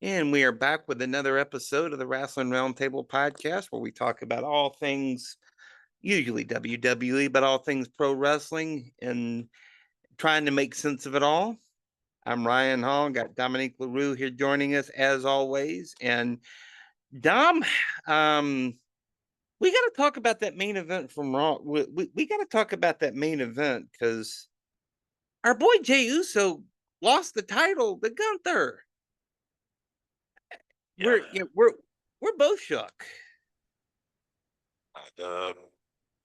And we are back with another episode of the Wrasslin Wroundtable podcast, where we talk about all things, usually WWE, but all things pro wrestling and trying to make sense of it all. I'm Ryan Hall, got Dominique LaRue here joining us as always. And Dom, we got to talk about that main event from Raw. We got to talk about that main event because our boy Jey Uso lost the title to Gunther. Yeah, We're both shook. the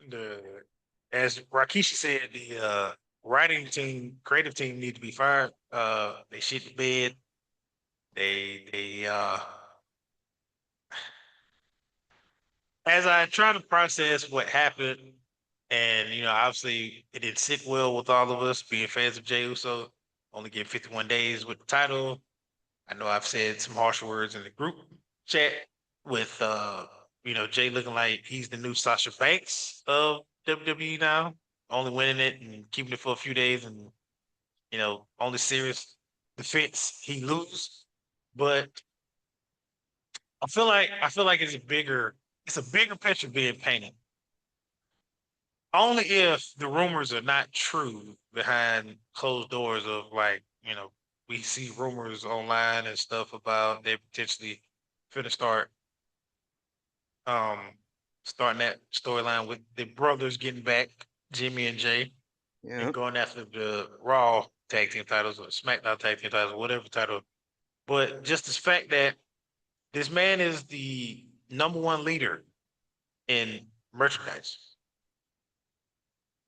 the as Rakishi said, the writing team, creative team need to be fired. They shit the bed. They as I try to process what happened, and obviously it didn't sit well with all of us being fans of Jey Uso. Only getting 51 days with the title. I know I've said some harsh words in the group chat with Jay looking like he's the new Sasha Banks of WWE now, only winning it and keeping it for a few days, and only serious defense he lose. But I feel like it's a bigger picture being painted. Only if the rumors are not true behind closed doors of we see rumors online and stuff about they potentially finna um starting that storyline with the brothers getting back, Jimmy and Jay, Yeah. and going after the Raw tag team titles or SmackDown tag team titles, whatever title. But just the fact that this man is the number one leader in merchandise.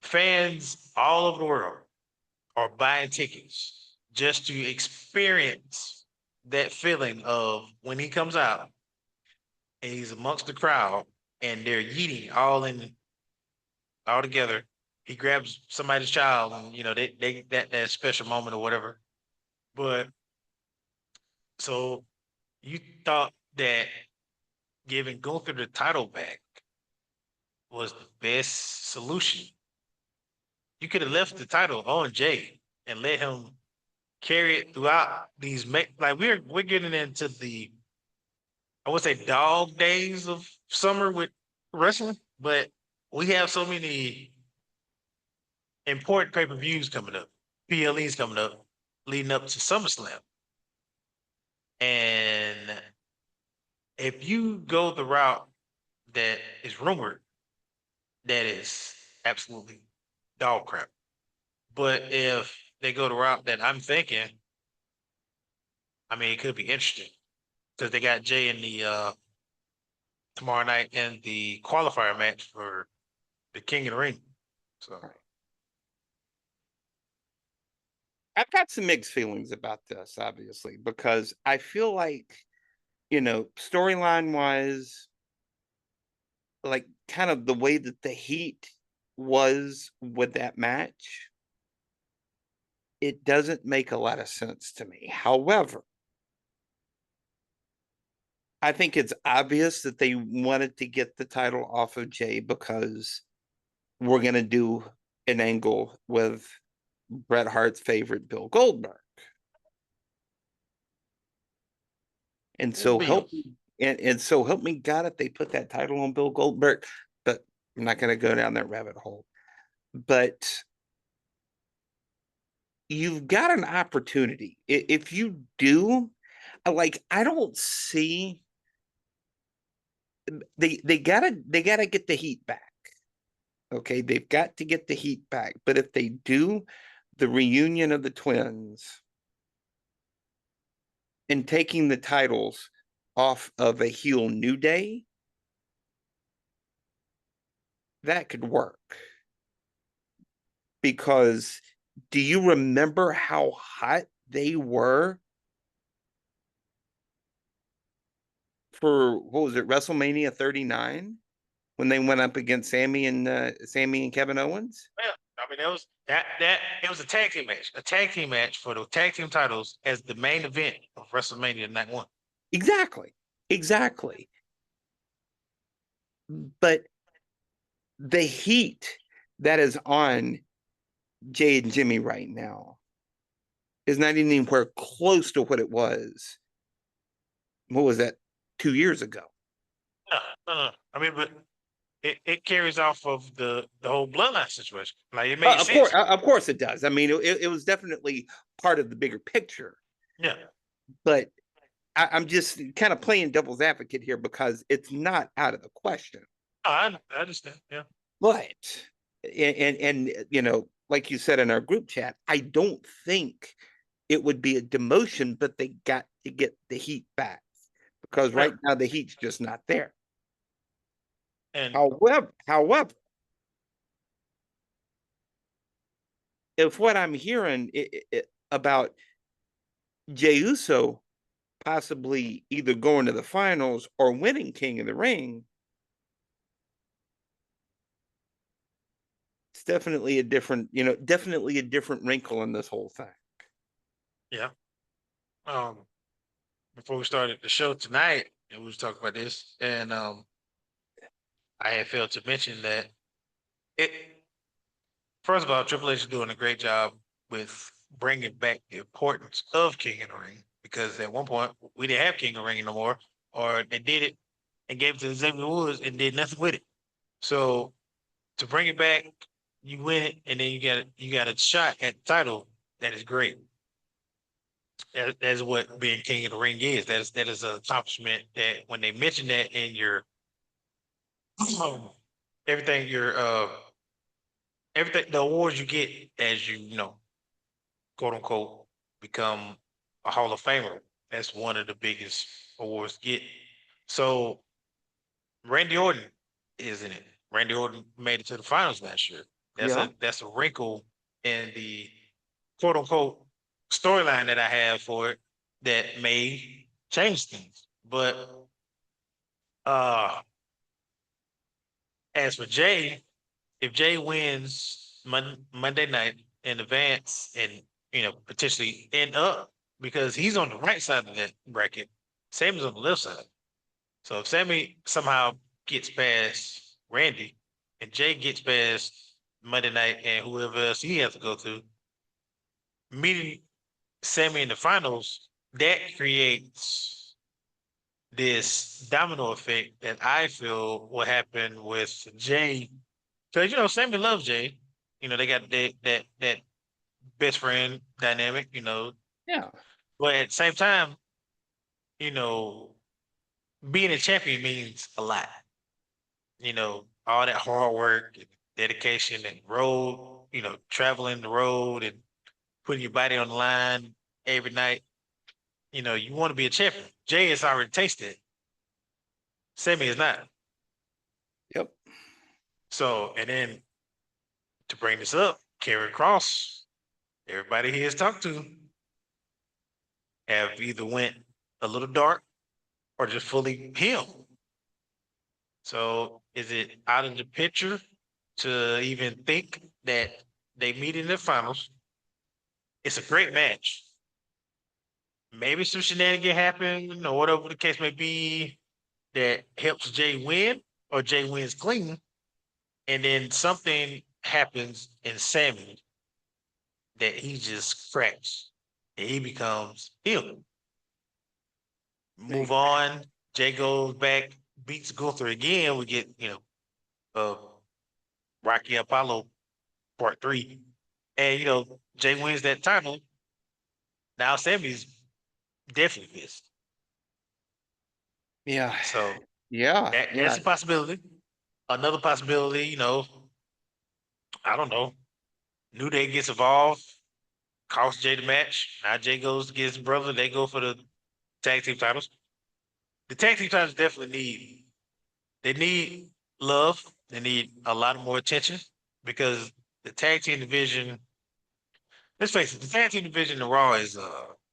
Fans all over the world are buying tickets just to experience that feeling of when he comes out and he's amongst the crowd and they're yeeting all together. He grabs somebody's child and they that special moment or whatever. But so you thought that giving Gunther the title back was the best solution. You could have left the title on Jay and let him carry it throughout these like we're getting into the I would say dog days of summer with wrestling, but we have so many important pay-per-views coming up, PLEs coming up, leading up to SummerSlam. And if you go the route that is rumored, that is absolutely dog crap. But if they go the route that I'm thinking, I mean, it could be interesting because they got Jay in the tomorrow night in the qualifier match for the King of the Ring. So I've got some mixed feelings about this, obviously, because I feel like, storyline wise, like kind of the way that the heat was with that match, it doesn't make a lot of sense to me. However, I think it's obvious that they wanted to get the title off of Jay because we're going to do an angle with Bret Hart's favorite, Bill Goldberg. And so help me, and so help me God if they put that title on Bill Goldberg, but I'm not going to go down that rabbit hole. But you've got an opportunity. If you do, I don't see they gotta get the heat back. Okay, they've got to get the heat back. But if they do the reunion of the twins and taking the titles off of a heel New Day, that could work. Because do you remember how hot they were for what was it, WrestleMania 39? When they went up against Sammy and Kevin Owens? well, I mean, it was a tag team match for the tag team titles as the main event of WrestleMania Night One. Exactly. But the heat that is on Jay and Jimmy right now is not anywhere close to what it was What was that? 2 years ago. No, no, no. I mean, but it carries off of the whole bloodline situation. Like it made sense. Of course it does. I mean, it was definitely part of the bigger picture. Yeah. But I'm just kind of playing devil's advocate here because it's not out of the question. Oh, I understand. Yeah. But and like you said in our group chat, I don't think it would be a demotion, but they got to get the heat back because right now the heat's just not there. And however, if what I'm hearing about Jey Uso possibly either going to the finals or winning King of the Ring, it's definitely a different wrinkle in this whole thing. yeah. Before we started the show tonight, and we was talking about this, and I had failed to mention that it. First of all, Triple H is doing a great job with bringing back the importance of King of the Ring because at one point we didn't have King of the Ring no more, or they did it and gave it to Xavier Woods and did nothing with it. So to bring it back, you win it, and then you got a shot at the title. That is great. That's what being King of the Ring is. That is an accomplishment that when they mention that in your everything, your everything, the awards you get as you know, quote unquote, become a Hall of Famer. That's one of the biggest awards to get. So Randy Orton is in it. Randy Orton made it to the finals last year. That's a wrinkle in the quote unquote storyline that I have for it that may change things. But as for Jey, if Jey wins Monday night in advance and potentially end up because he's on the right side of that bracket, Sammy's on the left side. So if Sammy somehow gets past Randy and Jey gets past Monday night and whoever else he has to go through, meeting Sammy in the finals, that creates this domino effect that I feel will happen with Jey. Because Sammy loves Jey. They got that best friend dynamic, Yeah. But at the same time, being a champion means a lot. All that hard work and dedication and road, traveling the road and putting your body on the line every night. You want to be a champion. Jey has already tasted it. Sammy is not. Yep. So, and then to bring this up, Karrion Kross, everybody he has talked to have either went a little dark or just fully healed. So is it out of the picture to even think that they meet in the finals? It's a great match. Maybe some shenanigans happen or whatever the case may be that helps Jey win or Jey wins clean. And then something happens in Sammy that he just cracks and he becomes healed. Move on. Jey goes back, beats Gunther again. We get, Rocky Apollo Part 3. And, Jey wins that title. Now Sammy's definitely pissed. Yeah. So that's a possibility. Another possibility, I don't know. New Day gets involved, costs Jey the match. Now Jey goes to get his brother. They go for the tag team titles. The tag team titles definitely need love. They need a lot more attention because the tag team division, let's face it, the tag team division in Raw is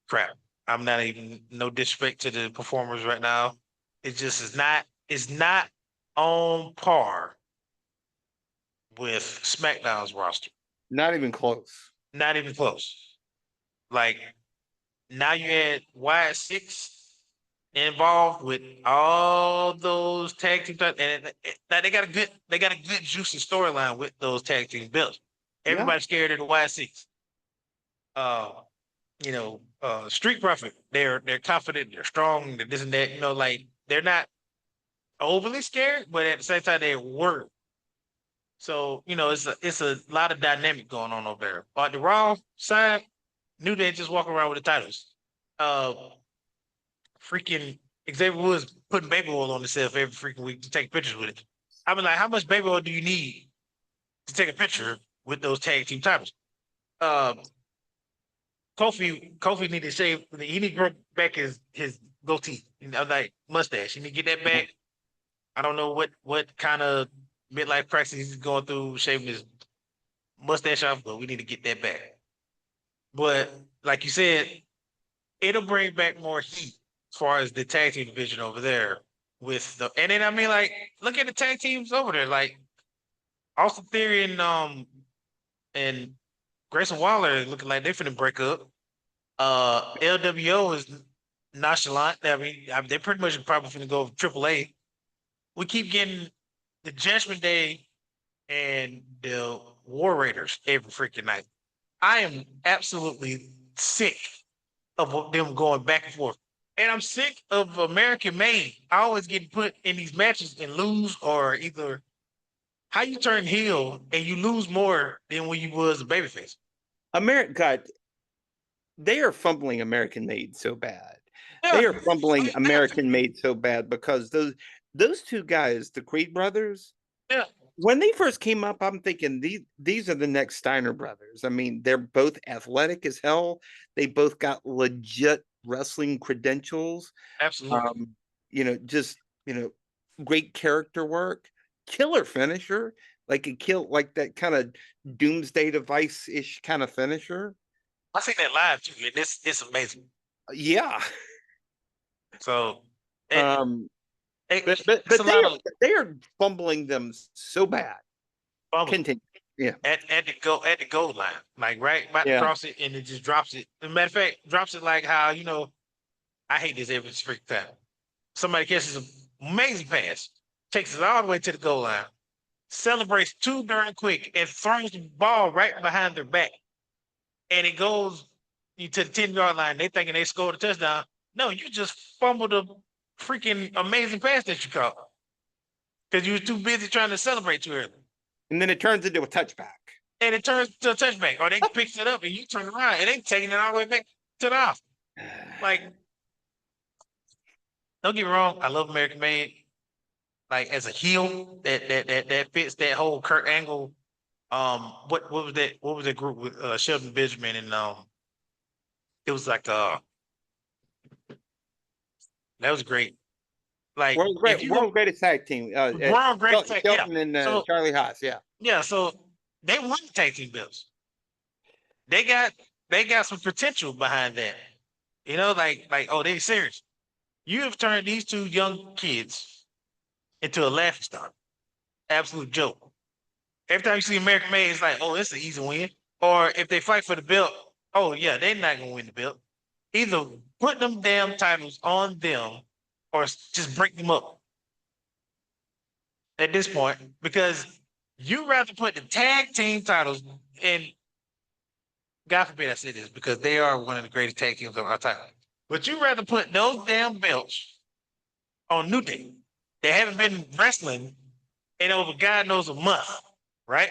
crap. I'm not even no disrespect to the performers right now. It just is not. It's not on par with SmackDown's roster. not even close. Not even close. Like now you had Wyatt Six involved with all those tag team and they got a good juicy storyline with those tag team belts. Yeah. Everybody's scared of the Wyatt Six. Street Profit. They're confident, they're strong, they're this and that. Like they're not overly scared, but at the same time they're worried. So it's a lot of dynamic going on over there. On the Raw side, New Day just walking around with the titles. Uh, freaking Xavier Woods putting baby oil on himself every freaking week to take pictures with it. I mean, like, how much baby oil do you need to take a picture with those tag team titles? Uh, Kofi need to shave. He need to grow back his goatee. Like mustache. He need to get that back. I don't know what kind of midlife crisis he's going through, shaving his mustache off, but we need to get that back. But like you said, it'll bring back more heat as far as the tag team division over there. And then I mean, like, look at the tag teams over there, like Austin Theory and Grayson Waller looking like they're finna break up. LWO is nonchalant. They're pretty much probably finna go AAA. We keep getting the Judgment Day and the War Raiders every freaking night. I am absolutely sick of them going back and forth. And I'm sick of American Made. I always get put in these matches and lose, or either how you turn heel and you lose more than when you was a babyface. God, they are fumbling American Made so bad. Yeah. They are fumbling American Made so bad because those two guys, the Creed brothers, Yeah. when they first came up, I'm thinking these are the next Steiner brothers. I mean, they're both athletic as hell. They both got legit wrestling credentials. Absolutely. Just great character work, killer finisher, like that kind of doomsday device-ish kind of finisher. I seen that live too, and it's amazing. Yeah. So but they are fumbling them so bad. Continue. Yeah. At the goal line, like right about to cross it, and it just drops it. As a matter of fact, drops it like how I hate this every freaking time. Somebody catches an amazing pass, takes it all the way to the goal line, celebrates too darn quick, and throws the ball right behind their back, and it goes to the 10-yard line. They thinking they scored a touchdown. No, you just fumbled a freaking amazing pass that you caught because you were too busy trying to celebrate too early. And then it turns into a touchback. And it turns to a touchback, or they pick it up and you turn around and they taking it all the way back to the house. Like, don't get me wrong, I love American Made. Like as a heel, that fits that whole Kurt Angle. What was that? What was that group with Shelton Benjamin and it was like that was great. Like world greatest tag team. World greatest tag team. Shelton and Charlie Haas. Yeah. Yeah. So they won the tag team belts. They got some potential behind that. Like they serious. You have turned these two young kids into a laughing stock. Absolute joke. Every time you see American Made, it's like, oh, it's an easy win. Or if they fight for the belt, oh yeah, they're not gonna win the belt. Either put them damn titles on them or just break them up at this point, because you rather put the tag team titles in. God forbid I say this, because they are one of the greatest tag teams of our time. But you rather put those damn belts on New Day. They haven't been wrestling in over God knows a month, right?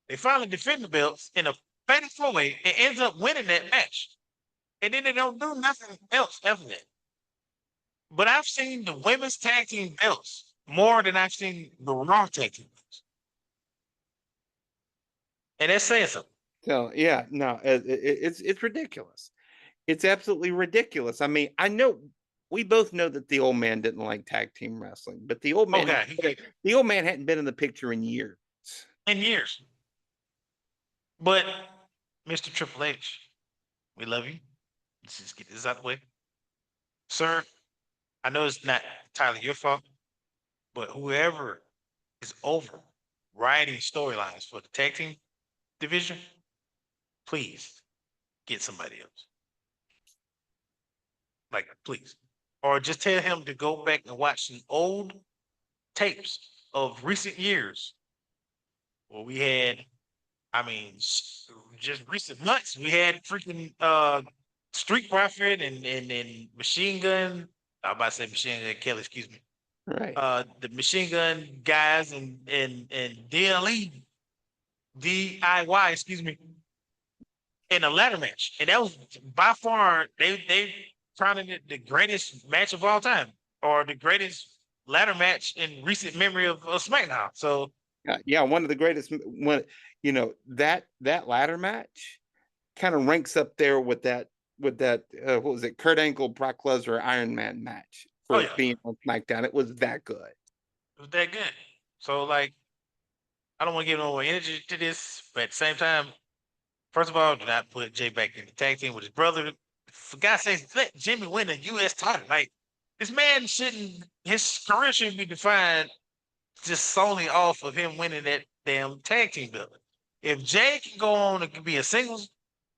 They finally defend the belts in a fatal four-way and ends up winning that match. And then they don't do nothing else after that. But I've seen the women's tag team belts more than I've seen the Raw tag team belts. And that's saying something. So yeah, no, it's ridiculous. It's absolutely ridiculous. I mean, I know we both know that the old man didn't like tag team wrestling, but the old man, the old man hadn't been in the picture in years. But Mr. Triple H, we love you. Let's just get this out of the way, sir. I know it's not entirely your fault, but whoever is over writing storylines for the tag team division, please get somebody else. Like, please. Or just tell him to go back and watch some old tapes of recent years where we had, I mean, just recent months, we had freaking Street Profit and Machine Gun. I'm about to say Machine Gun Kelly, excuse me. Right. The Machine Gun guys and DLE DIY, excuse me, in a ladder match, and that was by far they crowned it the greatest match of all time, or the greatest ladder match in recent memory of SmackDown. So Yeah, one of the greatest one, that ladder match kind of ranks up there with that what was it, Kurt Angle Brock Lesnar Iron Man match oh for yeah, being on SmackDown. It was that good. it was that good. So like I don't want to give no more energy to this, but at the same time, first of all, do not put Jay back in the tag team with his brother. For God's sake, let Jimmy win the U.S. title. Like this man shouldn't, his career shouldn't be defined just solely off of him winning that damn tag team belt. If Jay can go on and be a singles,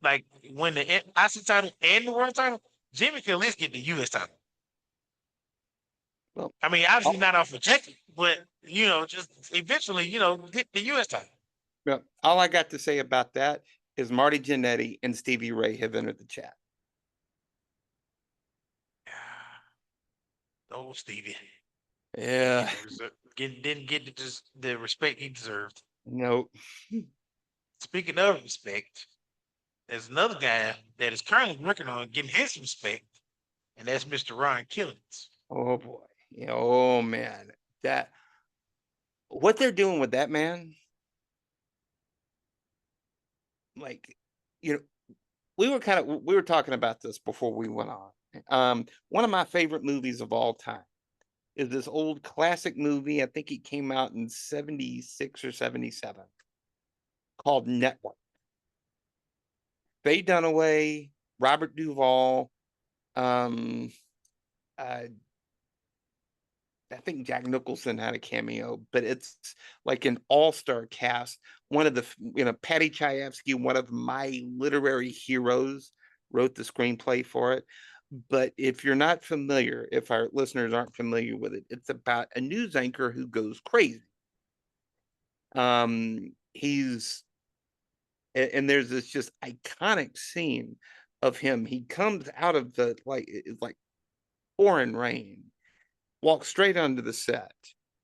like win the IC title and the world title, Jimmy can at least get the U.S. title. Well, I mean, obviously all, not off of Jackie, but just eventually, get the U.S. title. well, all I got to say about that is Marty Jannetty and Stevie Ray have entered the chat. Oh, Stevie. Yeah. Didn't get the respect he deserved. No. Speaking of respect, there's another guy that is currently working on getting his respect, and that's Mr. Ron Killings. Oh boy. Yeah, oh man. That what they're doing with that man, like, we were talking about this before we went on. One of my favorite movies of all time is this old classic movie. I think it came out in 76 or 77 called Network. Faye Dunaway, Robert Duvall, um, uh, I think Jack Nicholson had a cameo, but it's like an all-star cast. One of the, Patty Chayefsky, one of my literary heroes, wrote the screenplay for it. But if you're not familiar, if our listeners aren't familiar with it, it's about a news anchor who goes crazy. He's and there's this just iconic scene of him. He comes out of it's like pouring rain, walks straight onto the set.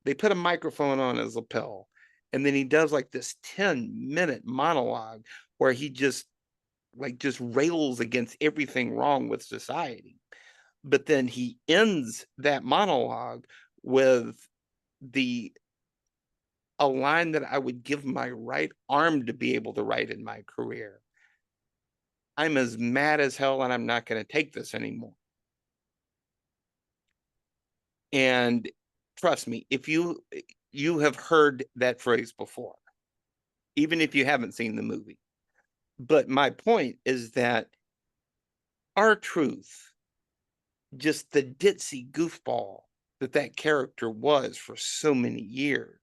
They put a microphone on his lapel, and then he does like this 10-minute monologue where he just rails against everything wrong with society. But then he ends that monologue with the a line that I would give my right arm to be able to write in my career. I'm as mad as hell and I'm not going to take this anymore. And trust me, if you have heard that phrase before, even if you haven't seen the movie. But my point is that R-Truth, just the ditzy goofball that character was for so many years,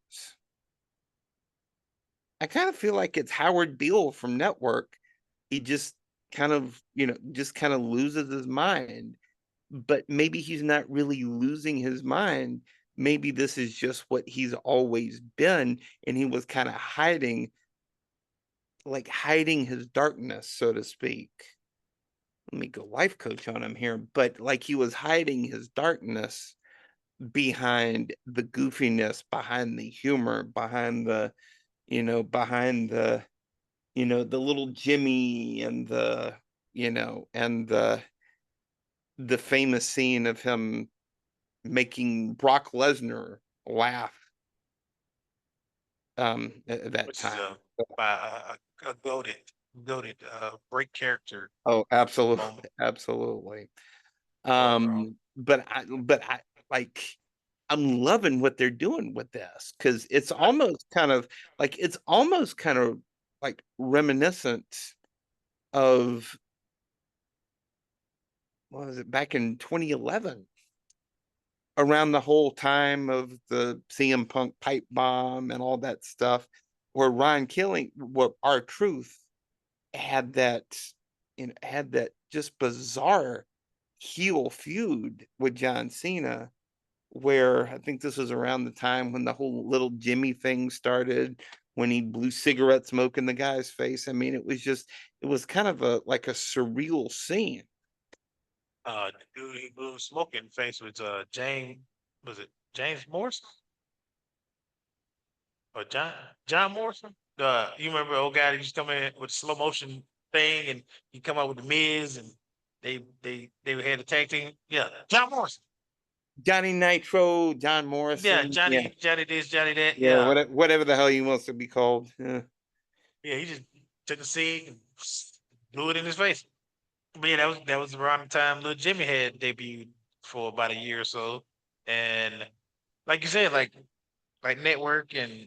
I kind of feel like it's Howard Beale from Network. He just kind of loses his mind, but maybe he's not really losing his mind. Maybe this is just what he's always been, and he was kind of hiding his darkness, so to speak. Let me go life coach on him here, but like he was hiding his darkness behind the goofiness, behind the humor, behind the little Jimmy and the famous scene of him making Brock Lesnar laugh at that Which is time. a goaded break character Oh, absolutely, moment absolutely. overall. But I like I'm loving what they're doing with this because it's almost kind of like reminiscent of what was it back in 2011 around the whole time of the CM Punk pipe bomb and all that stuff, where R-Truth had had that just bizarre heel feud with John Cena, where I think this was around the time when the whole little Jimmy thing started, when he blew cigarette smoke in the guy's face. I mean, it was kind of like a surreal scene. The dude he blew smoke in the face was James. Was it James Morrison or John Morrison? You remember the old guy that used to come in with the slow motion thing, and he come out with the Miz, and they had a tag team. Yeah, John Morrison. Johnny Nitro, John Yeah, Morrison. Yeah. Johnny this, Johnny that. Yeah. Yeah, Whatever the hell he wants to be called. Yeah. yeah. He just took a seat and blew it in his face. But yeah, that was around the time Little Jimmy had debuted for about a year or so, and like you said, like Network and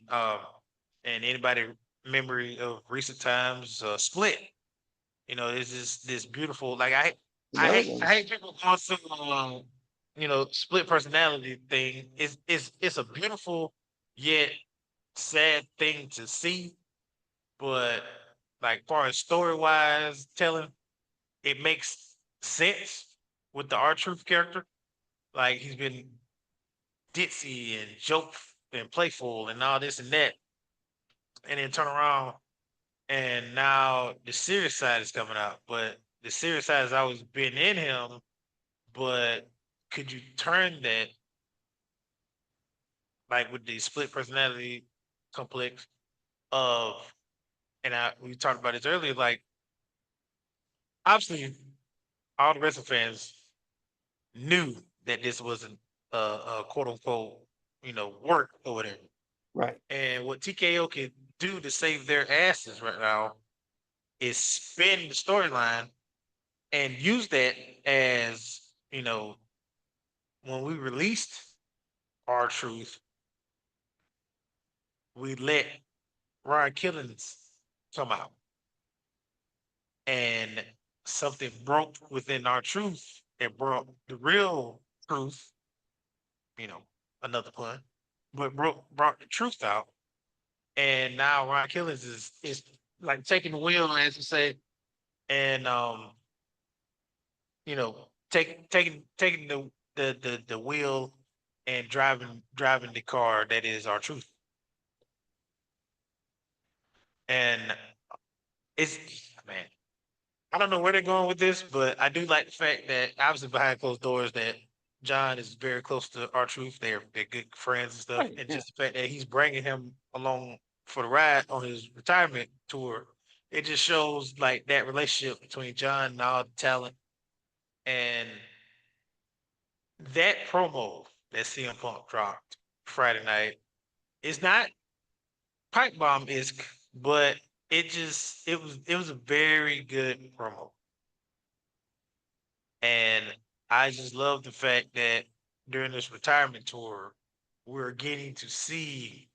anybody memory of recent times, Split. It's just this beautiful. Like Another one. I hate people going through split personality thing. It's a beautiful yet sad thing to see, but like far as story wise telling, it makes sense with the R-Truth character. Like he's been ditzy and joke and playful and all this and that, and then turn around and now the serious side is coming out. But the serious side has always been in him. But could you turn that like with the split personality complex of we talked about this earlier, like obviously all the wrestling fans knew that this wasn't a quote unquote, work or whatever. Right. And what TKO can do to save their asses right now is spin the storyline and use that as, when we released our truth, we let Ryan Killings come out and something broke within our truth and brought the real truth, you know, another pun, but brought the truth out. And now Ryan Killings is like taking the wheel, as you say, and taking the wheel and driving the car that is our truth. And it's man, I don't know where they're going with this, but I do like the fact that obviously behind closed doors that John is very close to our truth. They're good friends and stuff, Right. and Yeah. just the fact that he's bringing him along for the ride on his retirement tour, it just shows like that relationship between John and all the talent. And that promo that CM Punk dropped Friday night is not pipe bomb isk, but it was a very good promo. And I just love the fact that during this retirement tour, we're getting to see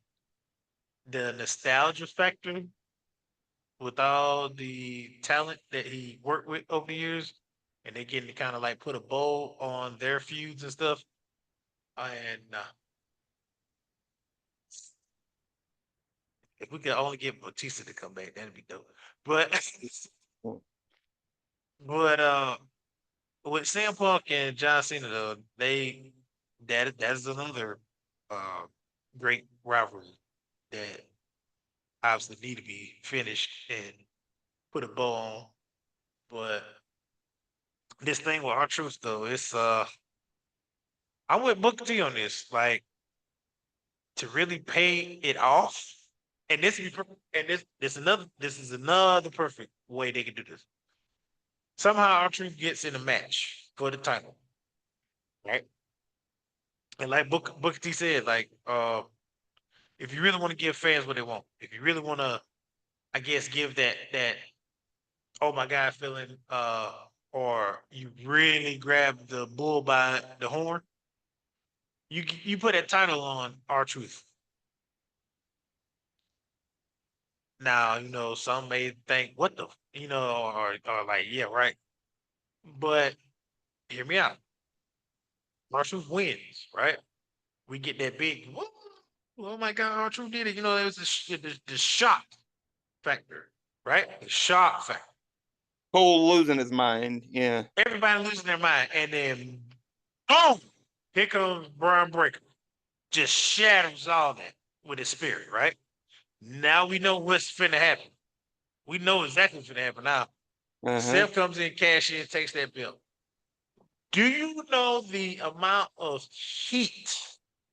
the nostalgia factor with all the talent that he worked with over the years. And they're getting to kind of like put a bow on their feuds and stuff. And if we could only get Batista to come back, that'd be dope. But Mm. but with CM Punk and John Cena though, that's another uh great rivalry that obviously need to be finished and put a bow on. But this thing with our truth though, it's I'm with Booker T on this. Like to really pay it off. And this is another perfect way they can do this. Somehow our truth gets in a match for the title, right? And like Booker T said, like if you really want to give fans what they want, if you really want to, I guess, give that oh my god feeling, or you really grab the bull by the horn, you put that title on our truth. Now some may think what the or like yeah right, but hear me out. Our truth wins, right? We get that big. Whoa, oh my god, our truth did it. It was the shock factor, right? The shock factor. Cole losing his mind. Yeah. Everybody losing their mind, and then boom, here comes Brian Breaker, just shatters all that with his spirit, right? Now we know what's finna happen. We know exactly what's finna happen now. Uh huh. Seth comes in, cash in, takes that bill. Do you know the amount of heat,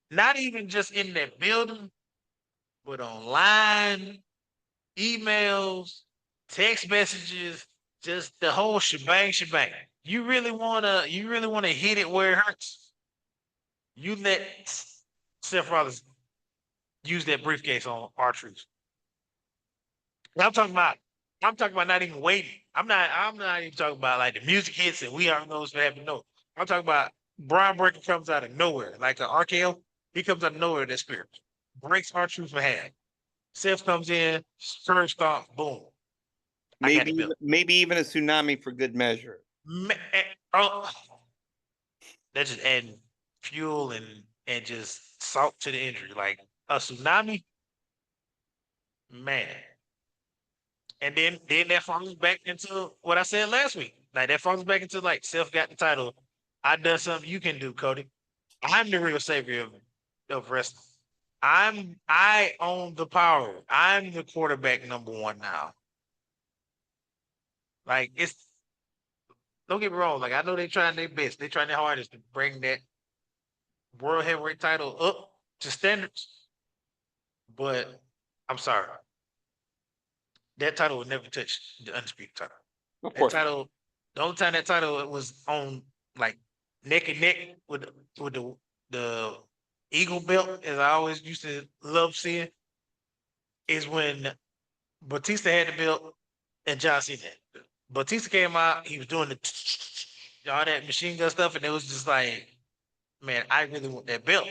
not even just in that building, but online, emails, text messages, just the whole shebang. You really wanna hit it where it hurts. You let Seth Rollins use that briefcase on R-Truth. I'm talking about not even waiting. I'm not even talking about like the music hits and we already know what's gonna happen. No. I'm talking about Brian Breaker comes out of nowhere, like an RKO. He comes out of nowhere, that spirit. Breaks R-Truth for half. Seth comes in, first stomp, boom. I got the belt. Maybe even a tsunami for good measure. Oh, that's just adding fuel and just salt to the injury. Like a tsunami, man. And then that falls back into what I said last week. Like that falls back into like Seth got the title. I done something you can do, Cody. I'm the real savior of wrestling. I own the power. I'm the quarterback number one now. Like it's don't get me wrong. Like I know they trying their best. They trying their hardest to bring that world heavyweight title up to standards. But I'm sorry, that title would never touch the undisputed title. Of That course. title, the only time that title was on like neck and neck with the Eagle belt, as I always used to love seeing, is when Batista had the belt and John Cena had the belt. Batista came out, he was doing all that machine gun stuff, and it was just like, man, I really want that belt.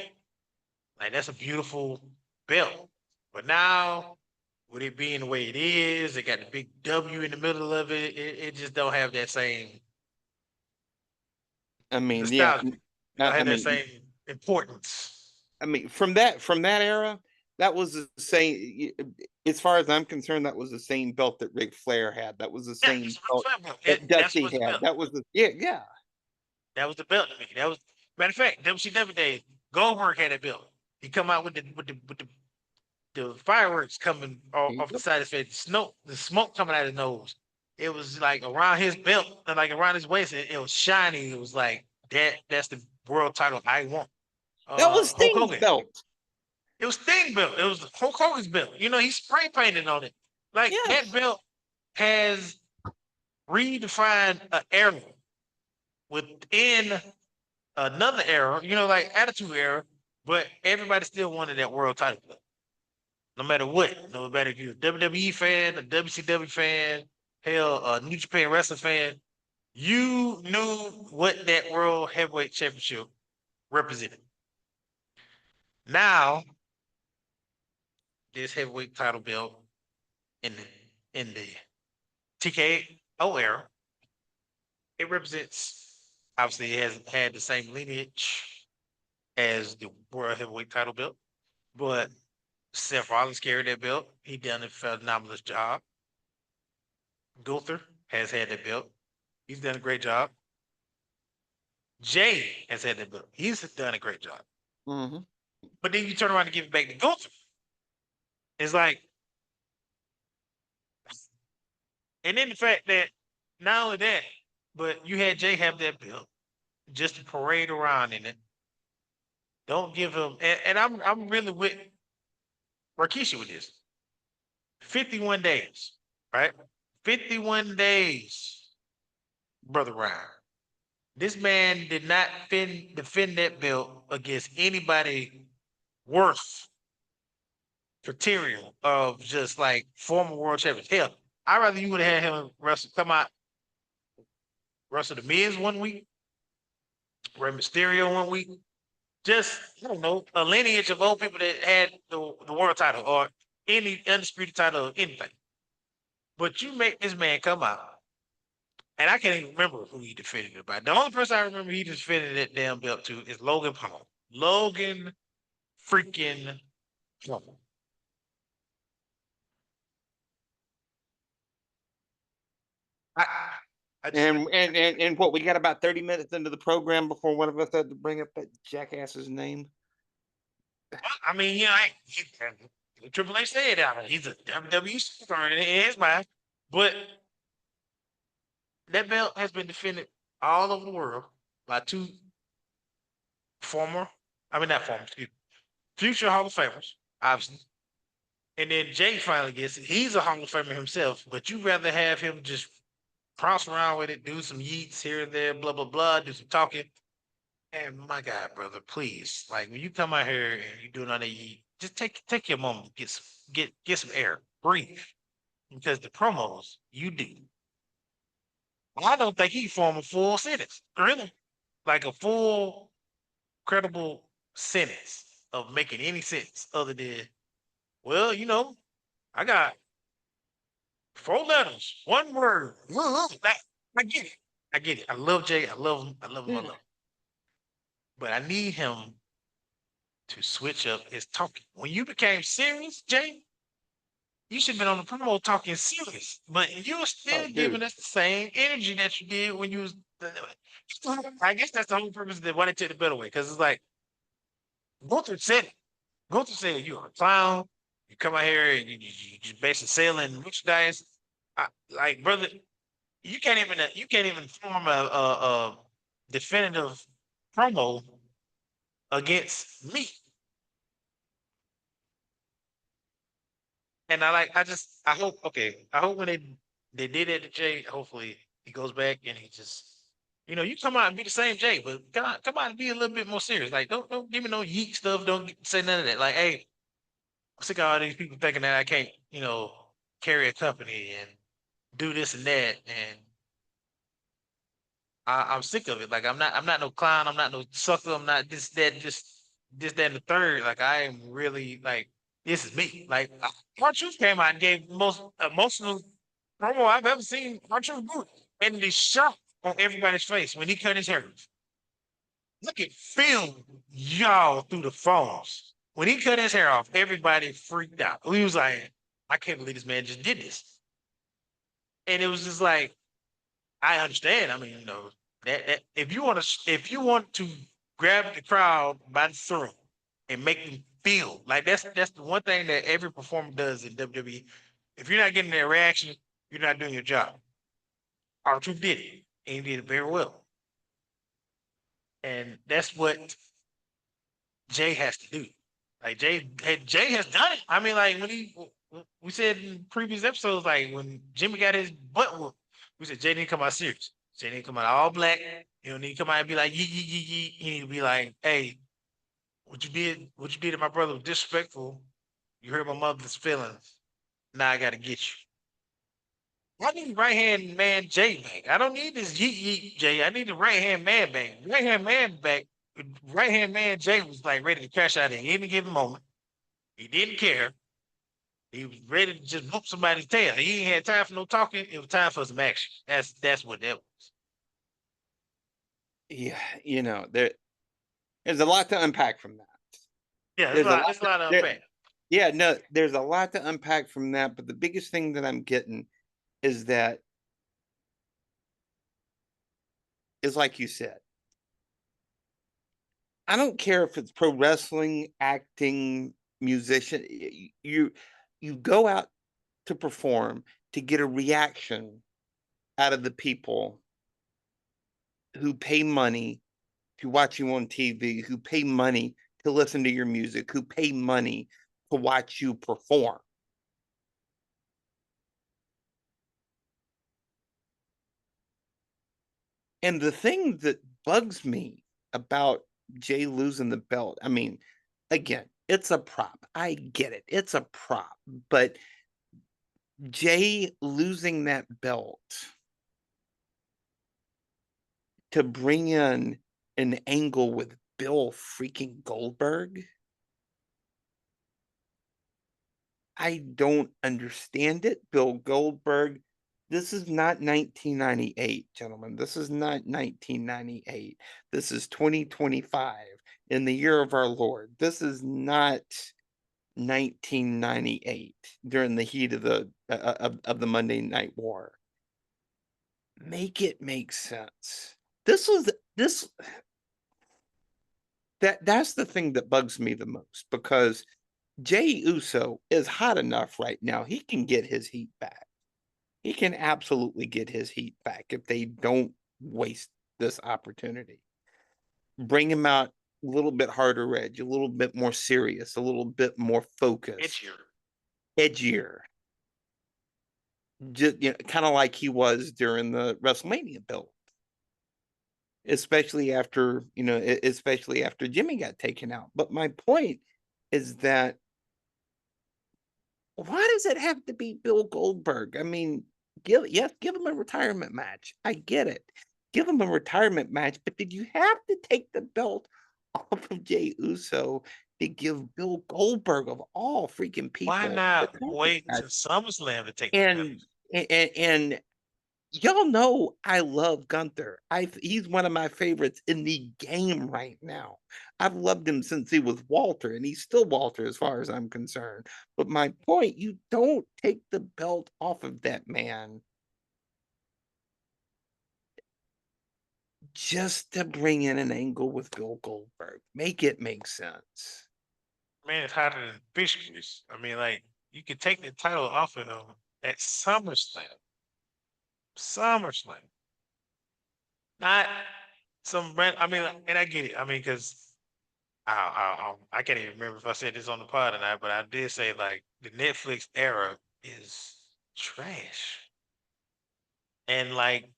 Like that's a beautiful belt. But now, with it being the way it is, it got the big W in the middle of it. It just don't have that same I mean, yeah. nostalgia. It don't I have that mean, same importance. from that era, that was the same. As far as I'm concerned, that was the same belt that Ric Flair had. That was the Yeah, same it's a belt real belt. that That's Dusty what's the had. belt. That was the yeah. That was the belt to me. That was matter of fact, WCW days. Goldberg had that belt. He come out with the fireworks coming off the Yep. side of his face, the smoke coming out of his nose. It was like around his belt and like around his waist. It was shiny. It was like that. That's the world title I want. That was Hulk Sting's Hogan. belt. It was Sting belt. It was Hulk Hogan's belt. You know, he spray painted on it. Like that Yes. belt has redefined an era within another era. You know, like Attitude Era. But everybody still wanted that world title belt. No matter what, no matter if you're a WWE fan, a WCW fan, hell, a New Japan Wrestling fan, you knew what that World Heavyweight Championship represented. Now, this heavyweight title belt in the TKO era, it represents obviously it hasn't had the same lineage as the World Heavyweight title belt, but Seth Rollins carried that belt. He done a phenomenal job. Gunther has had that belt. He's done a great job. Jey has had that belt. He's done a great job. Mm-hmm. But then you turn around and give it back to Gunther. It's like, and then the fact that not only that, but you had Jey have that belt just to parade around in it. Don't give him, and I'm really with Rikishi with this. 51 days, right? 51 days, Brother Ryan. This man did not defend that belt against anybody worth material of just like former world champions. Hell, I'd rather you would have had him wrestle, come out, wrestle the Miz one week, Rey Mysterio one week. Just, I don't know, a lineage of old people that had the world title or any undisputed title of anything. But you make this man come out, and I can't even remember who he defended it by. The only person I remember he defended that damn belt to is Logan Paul. Logan freaking Paul. I, I just, And what, we got about 30 minutes into the program before one of us had to bring up that jackass's name. I mean, you know, Triple H said he's a WWE superstar in his mind, but that belt has been defended all over the world by two not former, excuse me, future Hall of Famers, obviously. And then Jey finally gets it. He's a Hall of Famer himself, but you rather have him just cross around with it, do some yeets here and there, blah, blah, blah, do some talking. And my God, brother, please, like when you come out here and you doing all that yeet, just take your moment, get some air, breathe. Because the promos you do, I don't think he formed a full sentence. Really? Like a full, credible sentence of making any sense other than, well, I got 4 letters, one word. I get it. I get it. I love Jey. I love him. I love him. I love him. But I need him to switch up his talking. When you became serious, Jey, you should have been on the promo talking serious. But you're still giving us the same energy that you did when you was. I guess that's the whole purpose of why they took the belt away. Because it's like, Gunther said it. Gunther said, you're a clown. You come out here and you just basically selling merchandise. Like, brother, you can't even form a definitive promo against me. And I hope when they did it to Jey, hopefully he goes back and he just, you come out and be the same Jey, but come out and be a little bit more serious. Like, don't give me no yeet stuff. Don't say none of that. Like, hey, I'm sick of all these people thinking that I can't, carry a company and do this and that. And I'm sick of it. Like, I'm not no clown. I'm not no sucker. I'm not this, that, just this, that, and the third. Like, I am really like, this is me. Like, R-Truth came out and gave the most emotional promo I've ever seen R-Truth do. And the shock on everybody's face when he cut his hair. Look at Phil, y'all through the phones. When he cut his hair off, everybody freaked out. He was like, I can't believe this man just did this. And it was just like, I understand. I mean, that if you want to grab the crowd by the throat and make them feel like that's the one thing that every performer does in WWE. If you're not getting that reaction, you're not doing your job. R-Truth did it, and he did it very well. And that's what Jey has to do. Like Jey has done it. I mean, like we said in previous episodes, like when Jimmy got his butt whooped, we said Jey didn't come out serious. Jey didn't come out all black. You don't need to come out and be like yee yee yee yee. He need to be like, hey, what you did to my brother was disrespectful. You hurt my mother's feelings. Now I gotta get you. I need right hand man Jey back. I don't need this yeet yeet Jey. I need the right hand man back. Right hand man back. Right hand man Jey was like ready to crash out at any given moment. He didn't care. He was ready to just whoop somebody's tail. He ain't had time for no talking. It was time for some action. That's what that was. Yeah, there's a lot to unpack from that. Yeah, There's it's a lot of unpack. Yeah, no, there's a lot to unpack from that, but the biggest thing that I'm getting is that is like you said. I don't care if it's pro wrestling, acting, musician. You go out to perform to get a reaction out of the people who pay money to watch you on TV, who pay money to listen to your music, who pay money to watch you perform. And the thing that bugs me about Jey losing the belt, I mean, again, it's a prop. I get it. It's a prop. But Jey losing that belt to bring in an angle with Bill freaking Goldberg, I don't understand it. Bill Goldberg, this is not 1998, gentlemen. This is not 1998. This is 2025 in the year of our Lord. This is not 1998 during the heat of the Monday Night War. Make it make sense. That's the thing that bugs me the most, because Jey Uso is hot enough right now. He can get his heat back. He can absolutely get his heat back if they don't waste this opportunity. bring him out a little bit harder edge, a little bit more serious, a little bit more focused, edgier. Just kind of like he was during the WrestleMania build, especially after Jimmy got taken out. But my point is that why does it have to be Bill Goldberg? I mean, give him a retirement match. I get it. Give him a retirement match, but did you have to take the belt off of Jey Uso to give Bill Goldberg of all freaking people? Why not wait to SummerSlam to take and, and y'all know I love Gunther. He's one of my favorites in the game right now. I've loved him since he was Walter, and he's still Walter as far as I'm concerned. But my point, you don't take the belt off of that man just to bring in an angle with Bill Goldberg. Make it make sense. Man, it's hotter than fish grease. I mean, like, you could take the title off of him at SummerSlam. SummerSlam. Not some brand. I mean, and I get it. I mean, because I can't even remember if I said this on the pod or not, but I did say, like, the Netflix era is trash. And, like,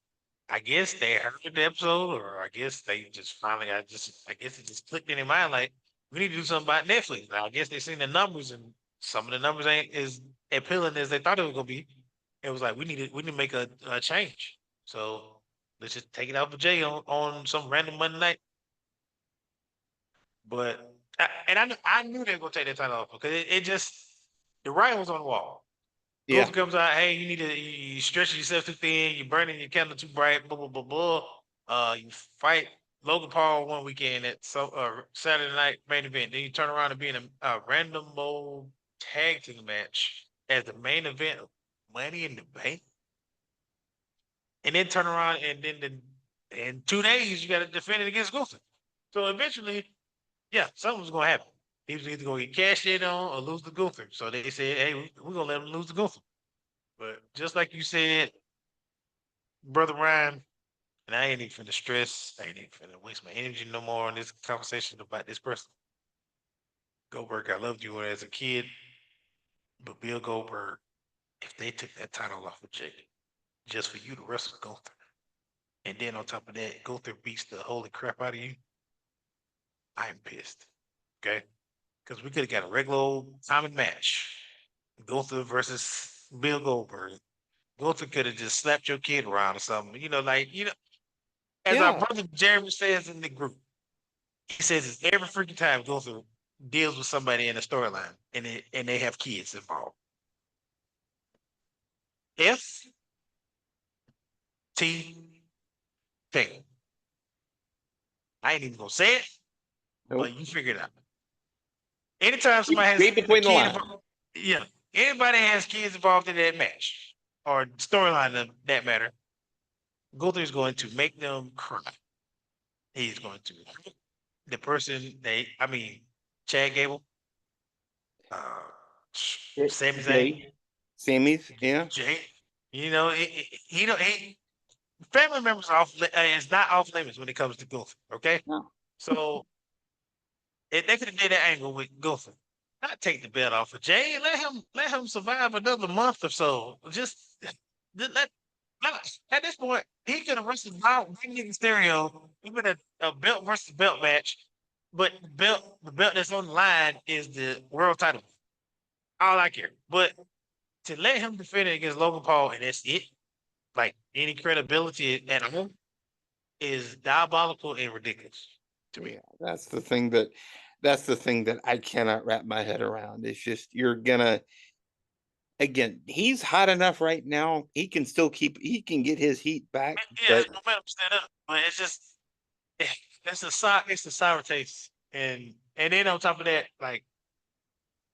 I guess they heard the episode, or I guess they just finally, I guess it just clicked in their mind, like, we need to do something about Netflix. Now, I guess they seen the numbers, and some of the numbers ain't as appealing as they thought it was gonna be. It was like we need to make a change. So let's just take it out for Jay on some random Monday night. But I knew they were gonna take that title off because it just the writing was on the wall. Yeah. Gunther comes out, hey, you stretch yourself too thin, you're burning your candle too bright, blah blah blah blah. You fight Logan Paul one weekend at Saturday night main event. Then you turn around and be in a random mode tag team match as the main event of Money in the Bank, and then turn around and then in 2 days you got to defend it against Gunther. So eventually, yeah, something's gonna happen. He was either gonna get cashed in on or lose the Gunther. So they said, hey, we're gonna let him lose the Gunther. But just like you said, Brother Ryan, and I ain't even finna stress, I ain't even finna waste my energy no more on this conversation about this person. Goldberg, I loved you as a kid, but Bill Goldberg, if they took that title off of Jake just for you to wrestle Gunther, and then on top of that, Gunther beats the holy crap out of you, I'm pissed. Okay? Because we could have got a regular old common match. Gunther versus Bill Goldberg. Gunther could have just slapped your kid around or something. As our Yeah. brother Jeremy says in the group, he says it's every freaking time Gunther deals with somebody in a storyline and they have kids involved. F T K. I ain't even gonna say it, but you figure it out. Anytime somebody has Read a between the kid lines. involved, yeah, anybody has kids involved in that match or storyline of that matter, Gunther is going to make them cry. He's going to hurt the person Chad Gable, uh, Sami Zayn, Sammy's, yeah. Jay. He don't. Family members are off. It's not off limits when it comes to Gunther. Okay, No. so if they could have did that angle with Gunther, not take the belt off of Jay. Let him survive another month or so. Just at this point, he could have wrestled Dominic Stereo, even a belt versus belt match. But the belt that's on the line is the world title. All I care. But to let him defend it against Logan Paul and that's it, like any credibility at all, is diabolical and ridiculous to me. Yeah, that's the thing that I cannot wrap my head around. It's just again, he's hot enough right now. He can get his heat back, Yeah, but it's momentum stand up, but it's just it's a sour taste, and then on top of that, like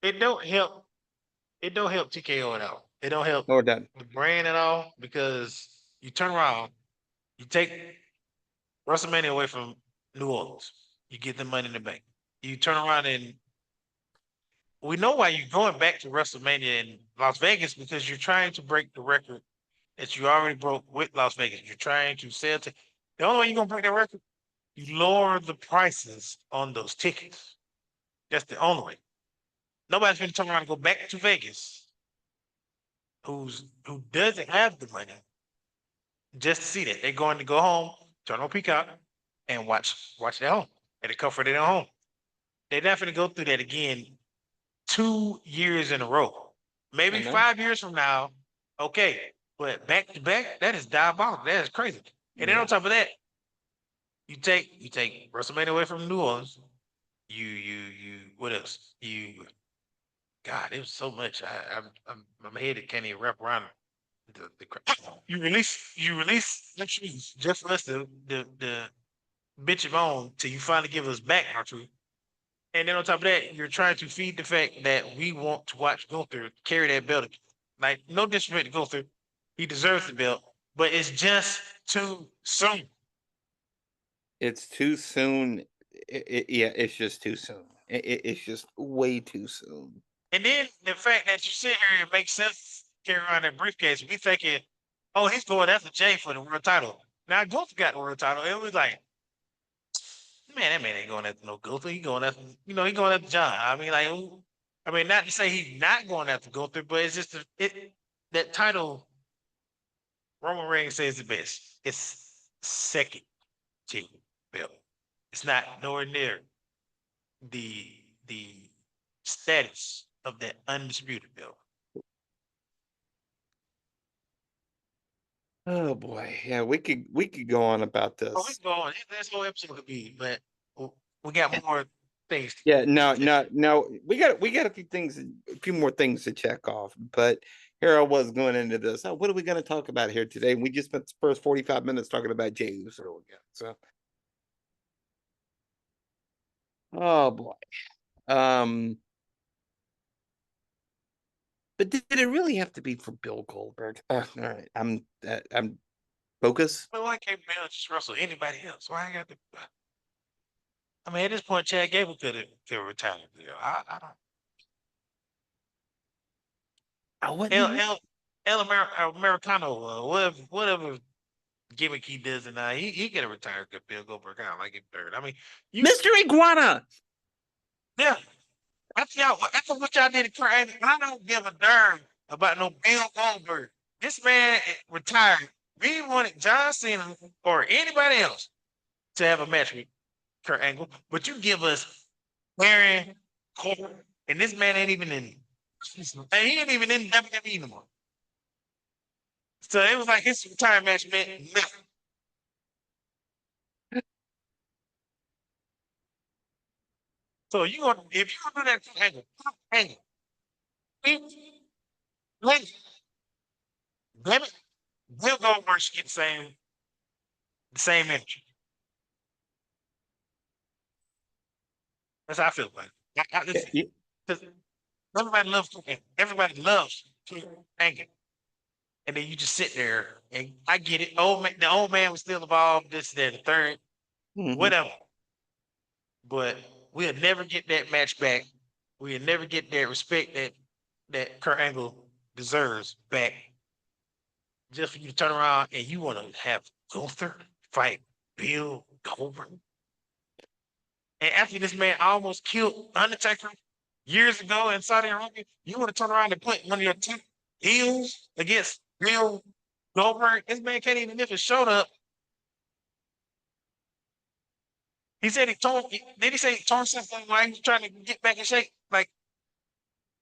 it don't help. It don't help TKO at all. It don't help or done. the brand at all because you turn around, you take WrestleMania away from New Orleans, you get the Money in the Bank. You turn around and we know why you're going back to WrestleMania in Las Vegas because you're trying to break the record that you already broke with Las Vegas. You're trying to sell. The only way you're gonna break that record you lower the prices on those tickets. That's the only way. Nobody's gonna turn around and go back to Vegas who doesn't have the money just to see that. They're going to go home, turn on Peacock, and watch it at home at the comfort of their home. They're not gonna go through that again 2 years in a row. I Maybe know. 5 years from now, okay. But back to back, that is diabolical. That is crazy. And then on Yeah. top of that, you take WrestleMania away from New Orleans. You what else? God, it was so much. My head can't even wrap around you release let's use just for us the bitch of on till you finally give us back our truth. And then on top of that, you're trying to feed the fact that we want to watch Gunther carry that belt. Like, no disrespect to Gunther, he deserves the belt, but it's just too soon. It's too soon. Yeah, it's just too soon. It's just way too soon. And then the fact that you sit here, it makes sense carry around that briefcase. We thinking, oh, he's going after Jey for the world title. Now Gunther got the world title. It was like, man, that man ain't going after no Gunther. He going after, he going after John. I mean, like, not to say he's not going after Gunther, but it's just that title. Roman Reigns says the best. It's second tier belt. It's not nowhere near the status of that undisputed belt. Oh boy, yeah, we could go on about Oh, we this. can go on. This whole episode could be, but we got more things. Yeah, no, we got a few more things to check off. But here I was going into this. Oh, what are we going to talk about here today? We just spent the first 45 minutes talking about Jey Uso again. So, oh boy. Um, but did it really have to be for Bill Goldberg? All right, I'm focus. Well, why can't Bill just wrestle anybody else? Why I got to? I mean, at this point, Chad Gable could retire. I don't. I wouldn't. El Americano, whatever gimmick he does, and he could have retired. Good Bill Goldberg, I don't like him third. I mean, Mr. Iguana. yeah. After what y'all did to Kurt Angle, I don't give a darn about no Bill Goldberg. This man retired. We wanted John Cena or anybody else to have a match with Kurt Angle, but you give us Baron Corbin, and this man ain't even in. He ain't even in WWE anymore. So it was like his retirement match meant nothing. So if you gonna do that to Angle, like, damn it, Bill Goldberg should get the same energy. That's how I feel about it. Listen, Yeah, 'cause everybody loves Angle. And then you just sit there and I get it. The old man was still involved, this, that, the third, mhm. whatever. But we'll never get that match back. We'll never get that respect that Kurt Angle deserves back. Just for you to turn around and you want to have Gunther fight Bill Goldberg. And after this man almost killed Undertaker years ago in Saudi Arabia, you want to turn around and put one of your top heels against Bill Goldberg? This man can't even lift his shoulder up. He said did he say he tore something while he was trying to get back in shape? Like,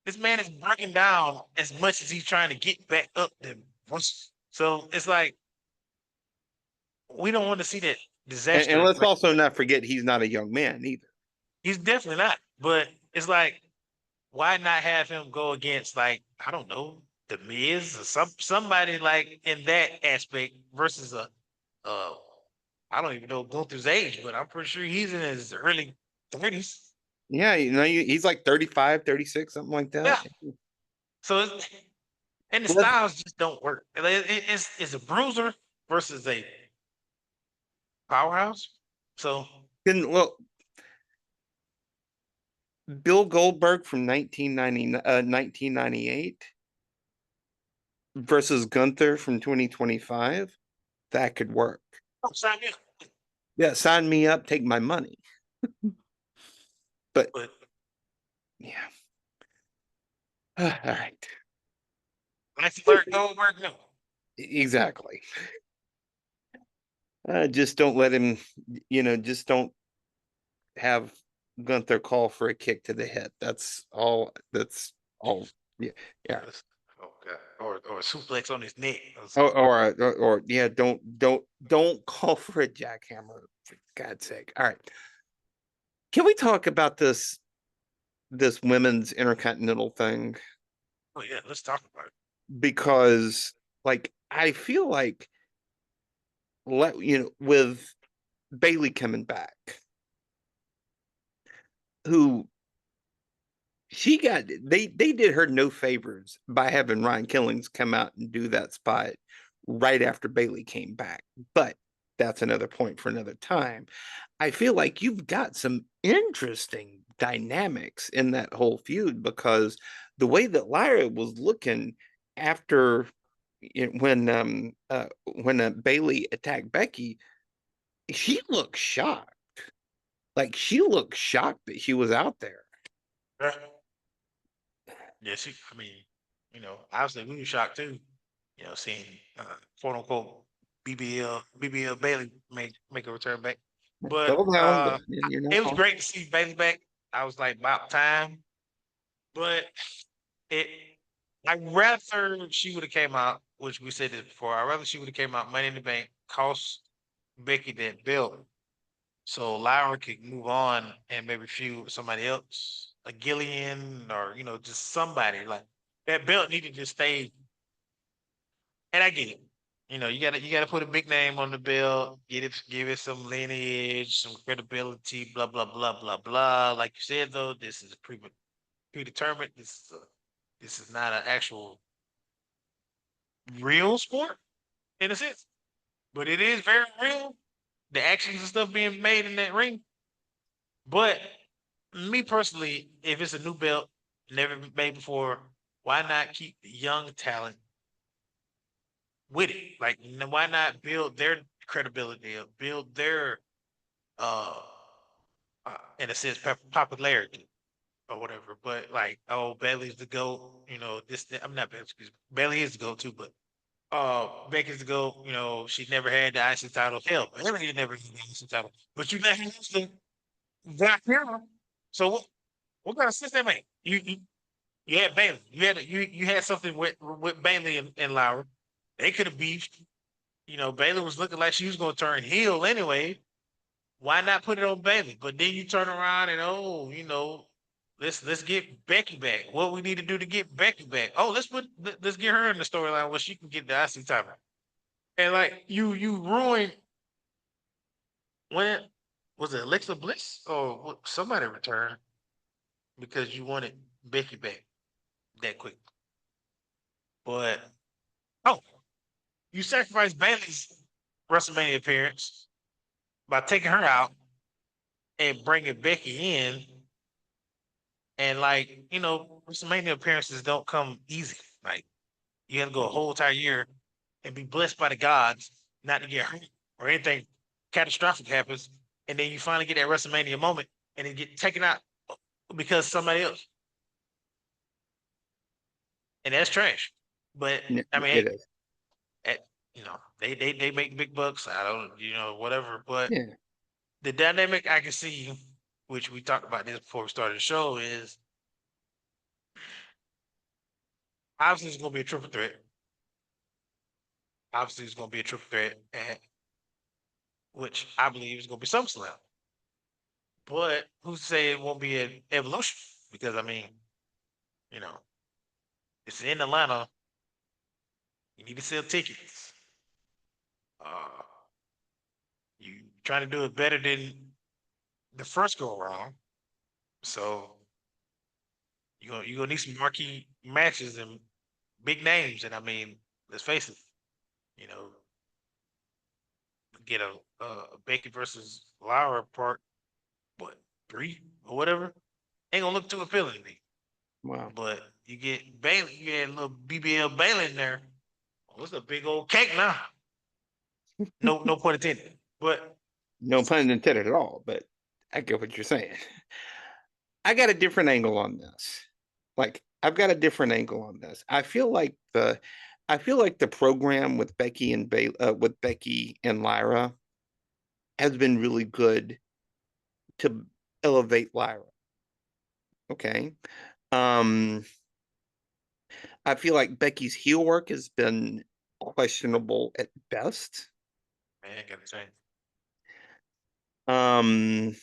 this man is breaking down as much as he's trying to get back up there. So it's like, we don't want to see that And disaster. let's also not forget he's not a young man either. He's definitely not. But it's like, why not have him go against, like, I don't know, the Miz or somebody like in that aspect versus uh I don't even know Gunther's age, but I'm pretty sure he's in his early 30s. Yeah, he's like 35, 36, something like Yeah. that. So and the Let's, styles just don't work. It's a bruiser versus a powerhouse. So well, Bill Goldberg from 1998 versus Gunther from 2025, that could work. sign me up. Yeah, sign me up, take my money. But But yeah. All right. nice alert, Goldberg, no. Exactly. Just don't let him, just don't have Gunther call for a kick to the head. That's all. That's all. Yeah. Yeah. Yes. Oh God. Or a suplex on his neck. Or yeah, don't call for a jackhammer, for God's sake. All right. Can we talk about this women's intercontinental thing? Oh yeah, let's talk about it. Because like I feel like with Bayley coming back, who they did her no favors by having Ryan Killings come out and do that spot right after Bayley came back. But that's another point for another time. I feel like you've got some interesting dynamics in that whole feud because the way that Lyra was looking after when Bayley attacked Becky, she looked shocked. Like she looked shocked that she was out there. Yeah, yeah, I mean, obviously we were shocked too, seeing quote unquote BBL Bailey make a return back. But Settle down, but you're not it was wrong. great to see Bailey back. I was like, about time. But it I'd rather she would have came out, which we said this before. I'd rather she would have came out Money in the Bank, cost Becky that belt, so Lyra could move on and maybe feud with somebody else, a Gillian or just somebody like that belt needed to stay. And I get it. You gotta put a big name on the belt, give it some lineage, some credibility, blah blah blah blah blah. Like you said though, this is predetermined. This is not an actual real sport in a sense, but it is very real. The actions and stuff being made in that ring. But me personally, if it's a new belt, never been made before, why not keep the young talent with it? Like, why not build their credibility up, build their, uh, in a sense, popularity or whatever? But like, oh, Bailey's the GOAT, I'm not Bailey, excuse me. Bailey is the GOAT too, but Becky's the GOAT, she never had the IC title. Hell, Bailey never had the IC title. But you let her use the Black Hero. So what kind of sense that make? You had Bailey. You had something with Bailey and Lyra. They could have beefed. Bailey was looking like she was going to turn heel anyway. Why not put it on Bailey? But then you turn around and let's get Becky back. What we need to do to get Becky back? Oh, let's get her in the storyline where she can get the IC title. And like you ruined when was it Alexa Bliss or somebody returned because you wanted Becky back that quick. But oh, you sacrificed Bailey's WrestleMania appearance by taking her out and bringing Becky in. And like, WrestleMania appearances don't come easy. Like, you have to go a whole entire year and be blessed by the gods not to get hurt or anything catastrophic happens. And then you finally get that WrestleMania moment and then get taken out because somebody else. And that's trash. But I mean, It is. they make big bucks. I don't, whatever. But Yeah. the dynamic I can see, which we talked about this before we started the show, is obviously it's going to be a triple threat. Obviously, it's going to be a triple threat, which I believe is going to be SummerSlam. But who's to say it won't be an evolution? Because I mean, you know, it's in Atlanta. You need to sell tickets. Uh, you trying to do it better than the first go around. So you gonna need some marquee matches and big names. And I mean, let's face it, you know, get a Becky versus Lyra part, what, 3 or whatever, ain't gonna look too appealing to me. Wow. But you get Bayley, you had a little BBL Bayley in there. Oh, it's a big old cake now. No, no pun intended. But No pun intended at all, but I get what you're saying. I got a different angle on this. Like, I've got a different angle on this. I feel like the program with with Becky and Lyra has been really good to elevate Lyra. Okay. Um, I feel like Becky's heel work has been questionable at best. Man, gotta say. Um,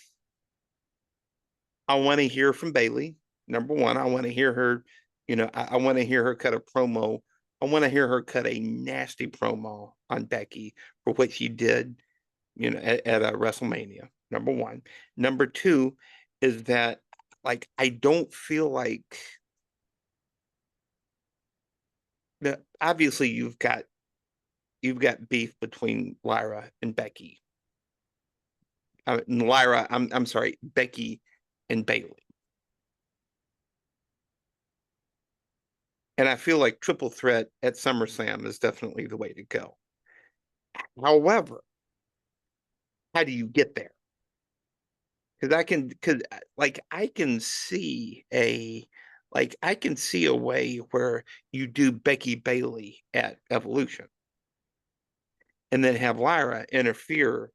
I want to hear from Bayley. Number one, I want to hear her, I want to hear her cut a promo. I want to hear her cut a nasty promo on Becky for what she did, at WrestleMania. Number one. Number two is that, like, I don't feel like that. Obviously, you've got beef between Lyra and Becky. Lyra, I'm sorry, Becky and Bayley. And I feel like triple threat at SummerSlam is definitely the way to go. However, how do you get there? Because like I can see a way where you do Becky Bayley at Evolution and then have Lyra interfere.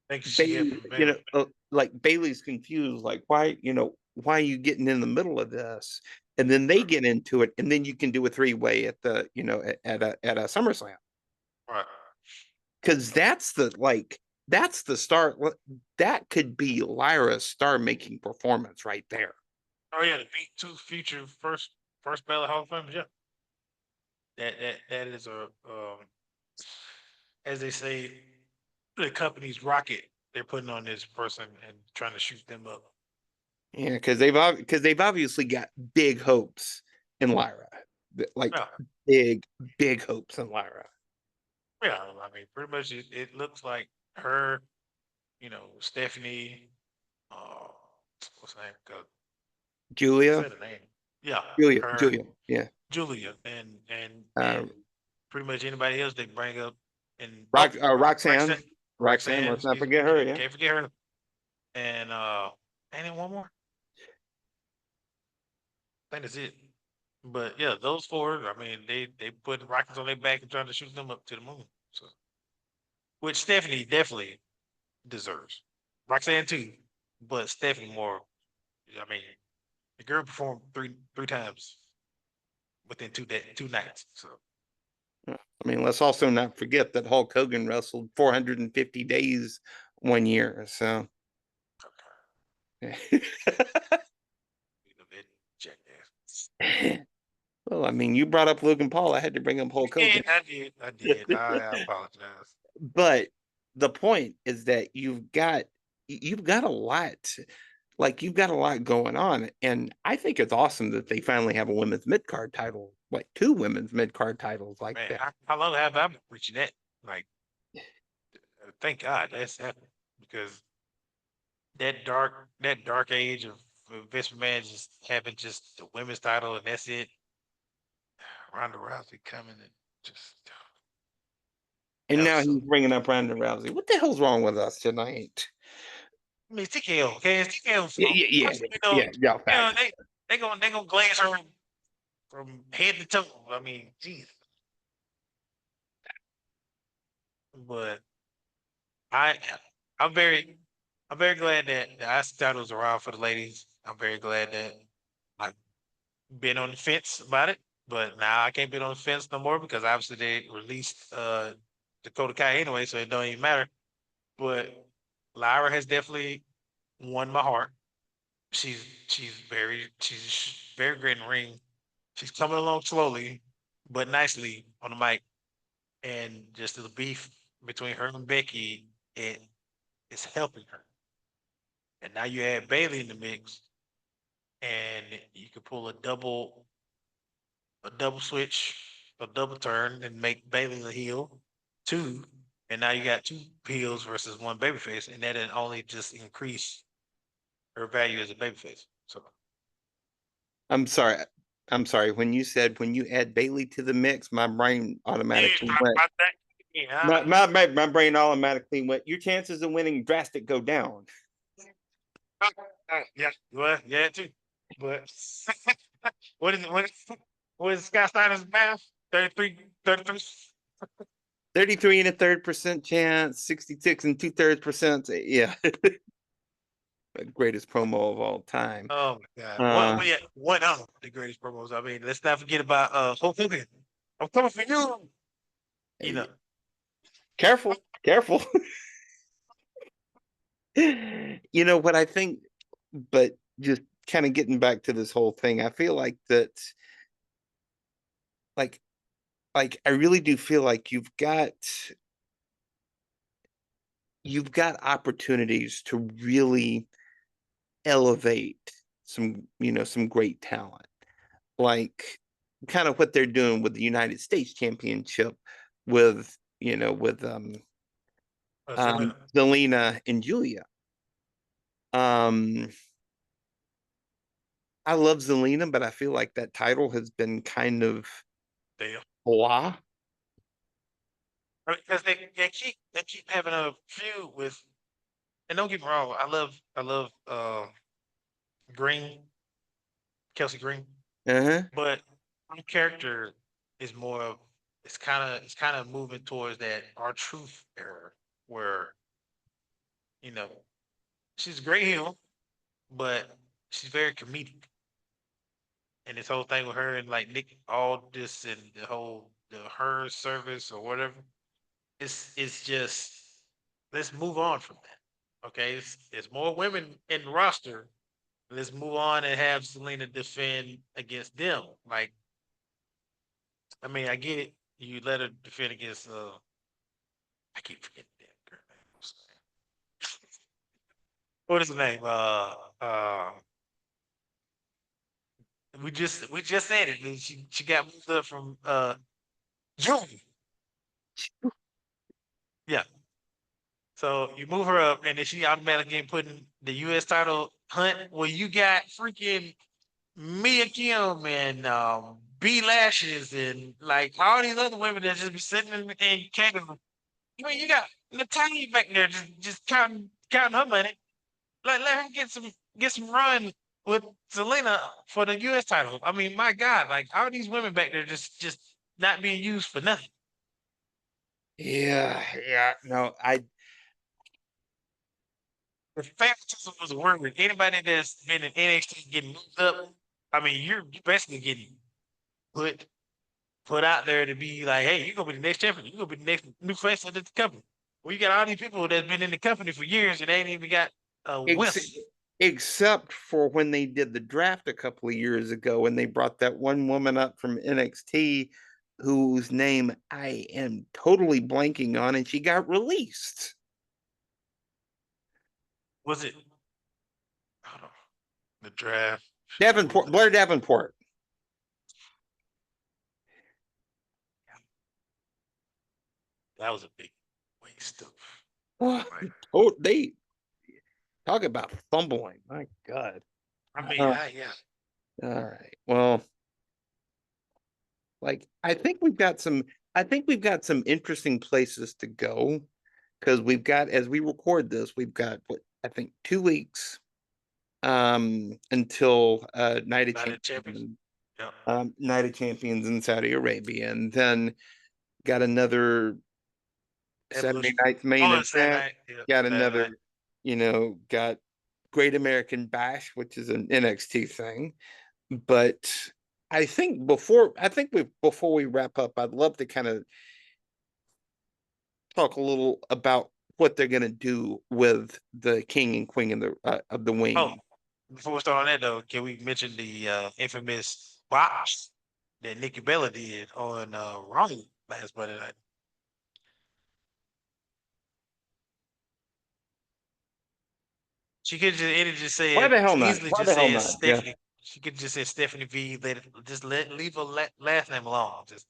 Think she had Bayley, from Bayley. like Bayley's confused, like why are you getting in the middle of this? And then they get into it, and then you can do a three-way at the at a SummerSlam. Right. Because that's the start. That could be Lyra's star-making performance right there. Oh yeah, the beat two future first ballot Hall of Famers. Yeah, that is a as they say, the company's rocket they're putting on this person and trying to shoot them up. Yeah, because they've obviously got big hopes in Lyra, like Yeah, big hopes in Lyra. yeah. I mean, pretty much it looks like her, Stephanie. Uh, what's her name? Julia, Say the name. Yeah, Julia, her, Julia, yeah. Julia, and Uh, pretty much anybody else they bring up. And Roxanne, Roxanne, Roxanne. Roxanne, Let's not excuse forget me, her. Yeah. can't forget her. And ain't it one more? I think that's it. But yeah, those four. I mean, they put rockets on their back and trying to shoot them up to the moon. So, which Stephanie definitely deserves. Roxanne too, but Stephanie more. I mean, the girl performed three times within 2 nights. So I mean, let's also not forget that Hulk Hogan wrestled 450 days 1 year. So, jackass. well, I mean, you brought up Logan Paul. I had to bring up Hulk Yeah, Hogan. I did. I apologize. But the point is that you've got a lot, like you've got a lot going on, and I think it's awesome that they finally have a women's mid card title, like two women's mid card titles like Man, that. how long have I been reaching that? Like, thank God that's happened because that dark age of Vince McMahon just having just the women's title and that's it. Ronda Rousey coming and just And that was now so. he's bringing up Ronda Rousey. What the hell's wrong with us tonight? I mean, TKO, okay, it's TKO's Yeah, fault. yeah, yeah, First, yeah, yeah. Facts. they gonna glaze her from head to toe. I mean, geez, but I I'm very I'm very glad that the IC title's around for the ladies. I'm very glad that I've been on the fence about it, but now I can't be on the fence no more because obviously they released Dakota Kai anyway, so it don't even matter. But Lyra has definitely won my heart. She's very great in the ring. She's coming along slowly but nicely on the mic, and just the beef between her and Becky, it is helping her. And now you add Bayley in the mix, and you can pull a double switch, a double turn, and make Bayley the heel two. And now you got two heels versus one babyface, and that only just increase her value as a babyface. So I'm sorry. I'm sorry. When you add Bayley to the mix, my brain yeah, automatically talk went about that. Yeah, My brain automatically went, your chances of winning drastic go down. yeah, well, yeah, too. But what is Scott Steiner's math? 33, 33. 33 and a third percent chance, 66 and 2/3%. Yeah. Greatest promo of all time. Oh my God. Uh What, yeah, one of the greatest promos. I mean, let's not forget about Hulk Hogan. I'm coming for you. You know, careful, careful. You know what I think, but just kind of getting back to this whole thing, I feel like that like I really do feel like you've got opportunities to really elevate some great talent. Like kind of what they're doing with the United States Championship with Zelina. Zelina and Julia. Um I love Zelina, but I feel like that title has been kind of Damn. blah. Because they keep having a feud with, and don't get me wrong, I love Green, Kelsey Green, Uh-huh. but my character is more of, it's kind of moving towards that our truth era where, you know, she's a great heel, but she's very comedic. And this whole thing with her and like Nick Aldis and the her service or whatever, it's just, let's move on from that. Okay, there's more women in the roster. Let's move on and have Selena defend against them. Like, I mean, I get it. You let her defend against I keep forgetting that girl name. What is her name? We just said it. She got moved up from June. Yeah. So you move her up, and then she automatically getting put in the U.S. title hunt. Well, you got freaking Mia Kim and B Lashes and like all these other women that just be sitting in Canada. I mean, you got Natalia back there just counting her money. Like, let her get some run with Selena for the U.S. title. I mean, my God, like all these women back there just not being used for nothing. Yeah. No, I If favoritism was a word, anybody that's been in NXT getting moved up, I mean, you're basically getting put put out there to be like, hey, you're gonna be the next champion. You're gonna be the next new face of the company. Well, you got all these people that's been in the company for years and they ain't even got a ex- whiff. except for when they did the draft a couple of years ago and they brought that one woman up from NXT whose name I am totally blanking on, and she got released. Was it? I don't know. The draft. Davenport, Blair Davenport. That was a big waste of Oh, like. they talk about fumbling. My God. I mean, Uh, yeah. all right. Well, like I think we've got some interesting places to go because we've got, as we record this, we've got what I think 2 weeks until United Champions. Yeah. Night of Champions in Saudi Arabia, and then got another Saturday Evolution. night's main Oh, it's Saturday event, night. Yeah, got Saturday another, night. got Great American Bash, which is an NXT thing. But before we wrap up, I'd love to kind of talk a little about what they're gonna do with the King and Queen of the Oh, Wing. before we start on that though, can we mention the infamous box that Nikki Bella did on Raw last Monday night? She could just it just Why said the hell she not? easily Why the just hell said not? Yeah. Stephanie. She could just say Stephanie V. Leave her last name alone. Just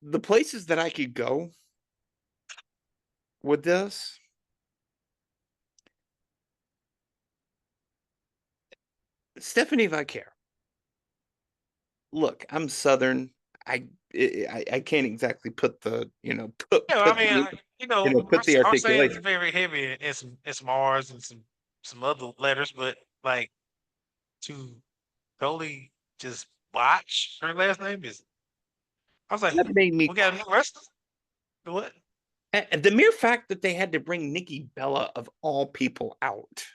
The places that I could go with this, Stephanie Vicaire. look, I'm Southern. I can't exactly put the Yeah, I mean, put the our saying is articulation. very heavy in some R's and some other letters, but like to totally just botch her last name is. I was like, That made me we got a new wrestler. What? and the mere fact that they had to bring Nikki Bella of all people out.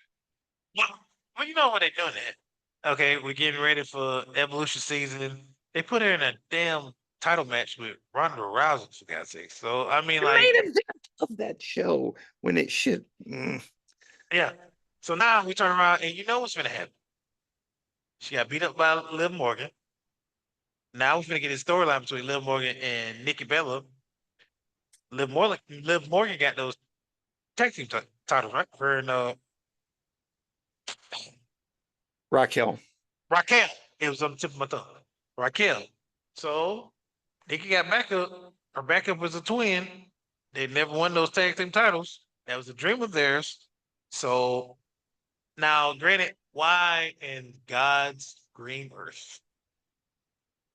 Well, you know what they're doing that. Okay, we're getting ready for Evolution season. They put her in a damn title match with Ronda Rousey, for God's sake. So I mean, The like, main event of that show when it should. yeah. So now we turn around and you know what's gonna happen. She got beat up by Liv Morgan. Now we're gonna get a storyline between Liv Morgan and Nikki Bella. Liv Morgan got those tag team titles, right? Her and Raquel. Raquel. It was on the tip of my tongue. Raquel. So Nikki got backup. Her backup was a twin. They never won those tag team titles. That was a dream of theirs. So now, granted, why in God's green earth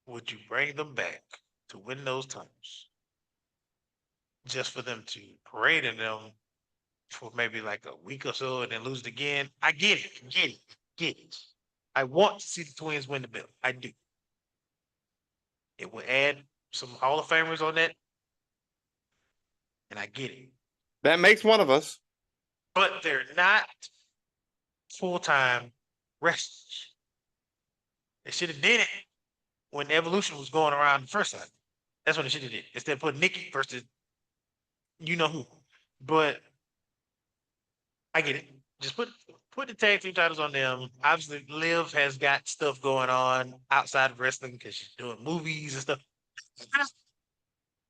would you bring them back to win those titles just for them to parade in them for maybe like a week or so and then lose it again? I get it. I want to see the twins win the belt. I do. It will add some Hall of Famers on that, and I get it. That makes one of us. But they're not full-time wrestlers. They should have did it when Evolution was going around the first time. That's what they should have did. Instead of putting Nikki versus you know who. But I get it. Just put the tag team titles on them. Obviously, Liv has got stuff going on outside of wrestling because she's doing movies and stuff.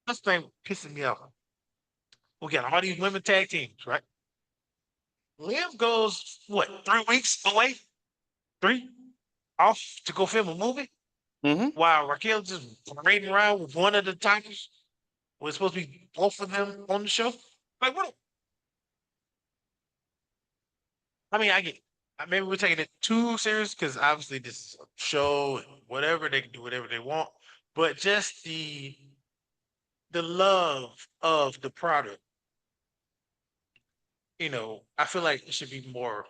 This thing pissing me off. We got all these women tag teams, right? Liv goes what 3 weeks away, three off to go film a movie, Mm-hmm. while Raquel just parading around with one of the titles. Was supposed to be both of them on the show. Like what? I mean, I get. Maybe we're taking it too serious because obviously this is a show and whatever they can do whatever they want, but just the love of the product. I feel like it should be more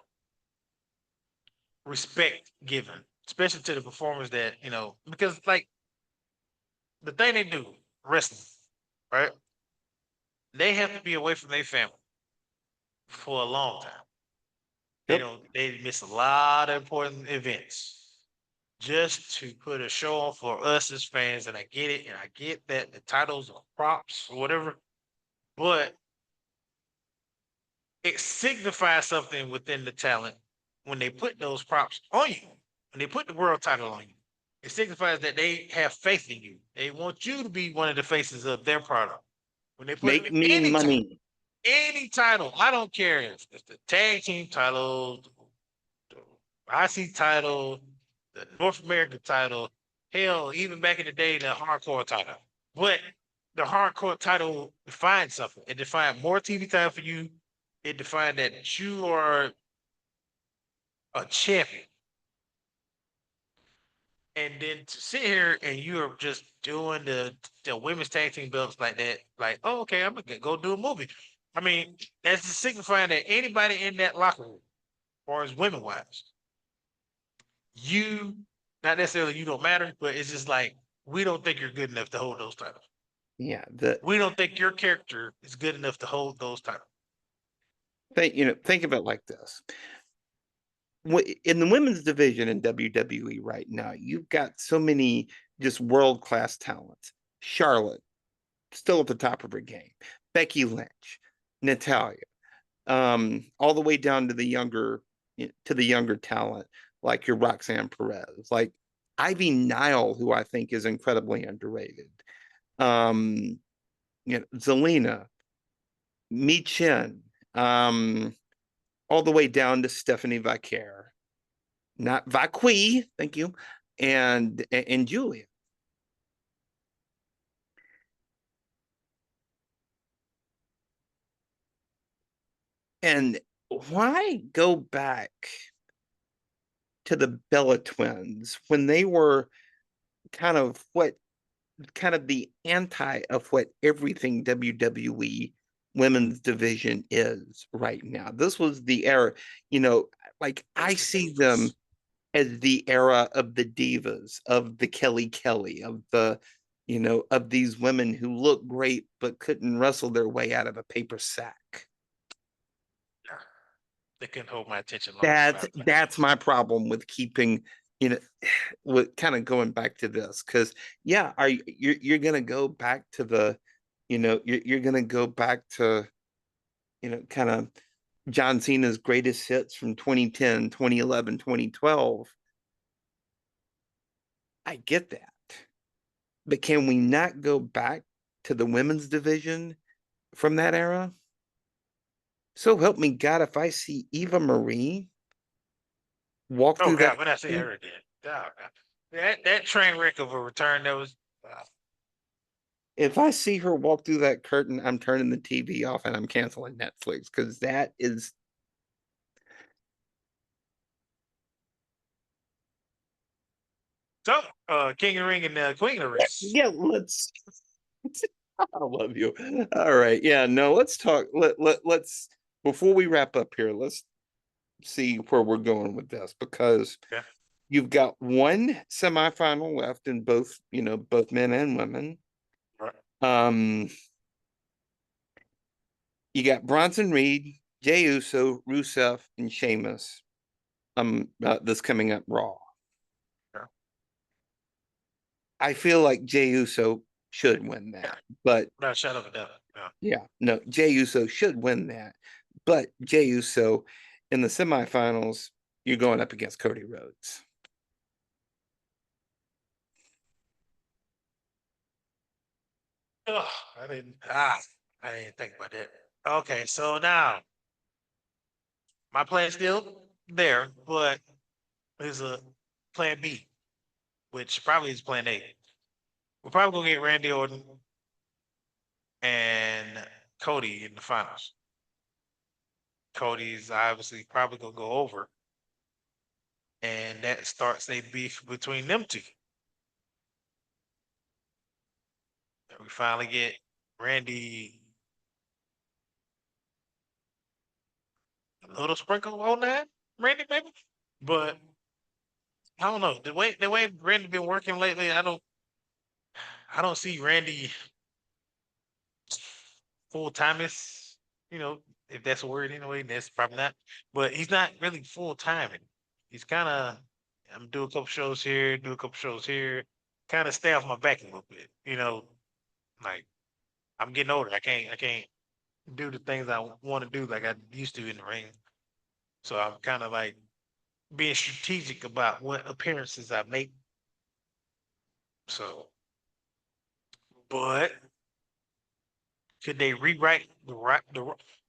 respect given, especially to the performers that because like the thing they do, wrestling, right? They have to be away from their family for a long time. They Yep. don't. They miss a lot of important events just to put a show on for us as fans. And I get it, and I get that the titles are props or whatever, but it signifies something within the talent when they put those props on you. When they put the world title on you, it signifies that they have faith in you. They want you to be one of the faces of their product. When they put Make me any title, money. I don't care if it's the tag team title, the IC title, the North American title, hell, even back in the day, the hardcore title. But the hardcore title defined something. It defined more TV time for you. It defined that you are a champion. And then to sit here and you are just doing the women's tag team belts like that, like, oh, okay, I'm gonna go do a movie. I mean, that's just signifying that anybody in that locker room, or as women wise, you not necessarily you don't matter, but it's just like we don't think you're good enough to hold those titles. Yeah. We don't think your character is good enough to hold those titles. Think of it like this. In the women's division in WWE right now, you've got so many just world class talents. Charlotte, still at the top of her game. Becky Lynch, Natalia, all the way down to the younger talent like your Roxanne Perez, like Ivy Nile, who I think is incredibly underrated. Um, Zelina, Mi Chen, all the way down to Stephanie Vaquer, not Vaqui, thank you, and Julia. And why go back to the Bella twins when they were kind of the anti of what everything WWE women's division is right now. This was the era, like I see them as the era of the divas, of the Kelly, of of these women who look great but couldn't wrestle their way out of a paper sack. They couldn't hold my attention long as That's my problem with keeping, you know, with kind of going back to this, because yeah, you're gonna go back to you're gonna go back to kind of John Cena's greatest hits from 2010, 2011, 2012. I get that. But can we not go back to the women's division from that era? So help me God, if I see Eva Marie walk Oh through that, God, when I see her again, oh, God. That train wreck of a return that was. if I see her walk through that curtain, I'm turning the TV off and I'm canceling Netflix, because that is So, King of the Ring and Queen of the Ring. yeah. Let's. I love you. All right, yeah. No, let's talk. Let's before we wrap up here. Let's see where we're going with this, because Yeah. you've got one semifinal left in both, both men and women. Right. Um, you got Bronson Reed, Jey Uso, Rusev, and Sheamus. This coming up Raw. Yeah. I feel like Jey Uso should win that, but Not a shadow of a doubt. Yeah. yeah, no, Jey Uso should win that, but Jey Uso in the semifinals, you're going up against Cody Rhodes. Oh, I didn't think about that. Okay, so now my plan's still there, but there's a plan B, which probably is plan A. We're probably gonna get Randy Orton and Cody in the finals. Cody's obviously probably gonna go over, and that starts a beef between them two. And we finally get Randy a little sprinkle on that, Randy maybe, but I don't know the way Randy been working lately. I don't see Randy full timers, if that's a word anyway, that's probably not. But he's not really full timing. He's kind of, I'm do a couple shows here, do a couple shows here, kind of stay off my back a little bit. Like I'm getting older. I can't do the things I want to do like I used to in the ring. So I'm kind of like being strategic about what appearances I make. So, but could they rewrite the right?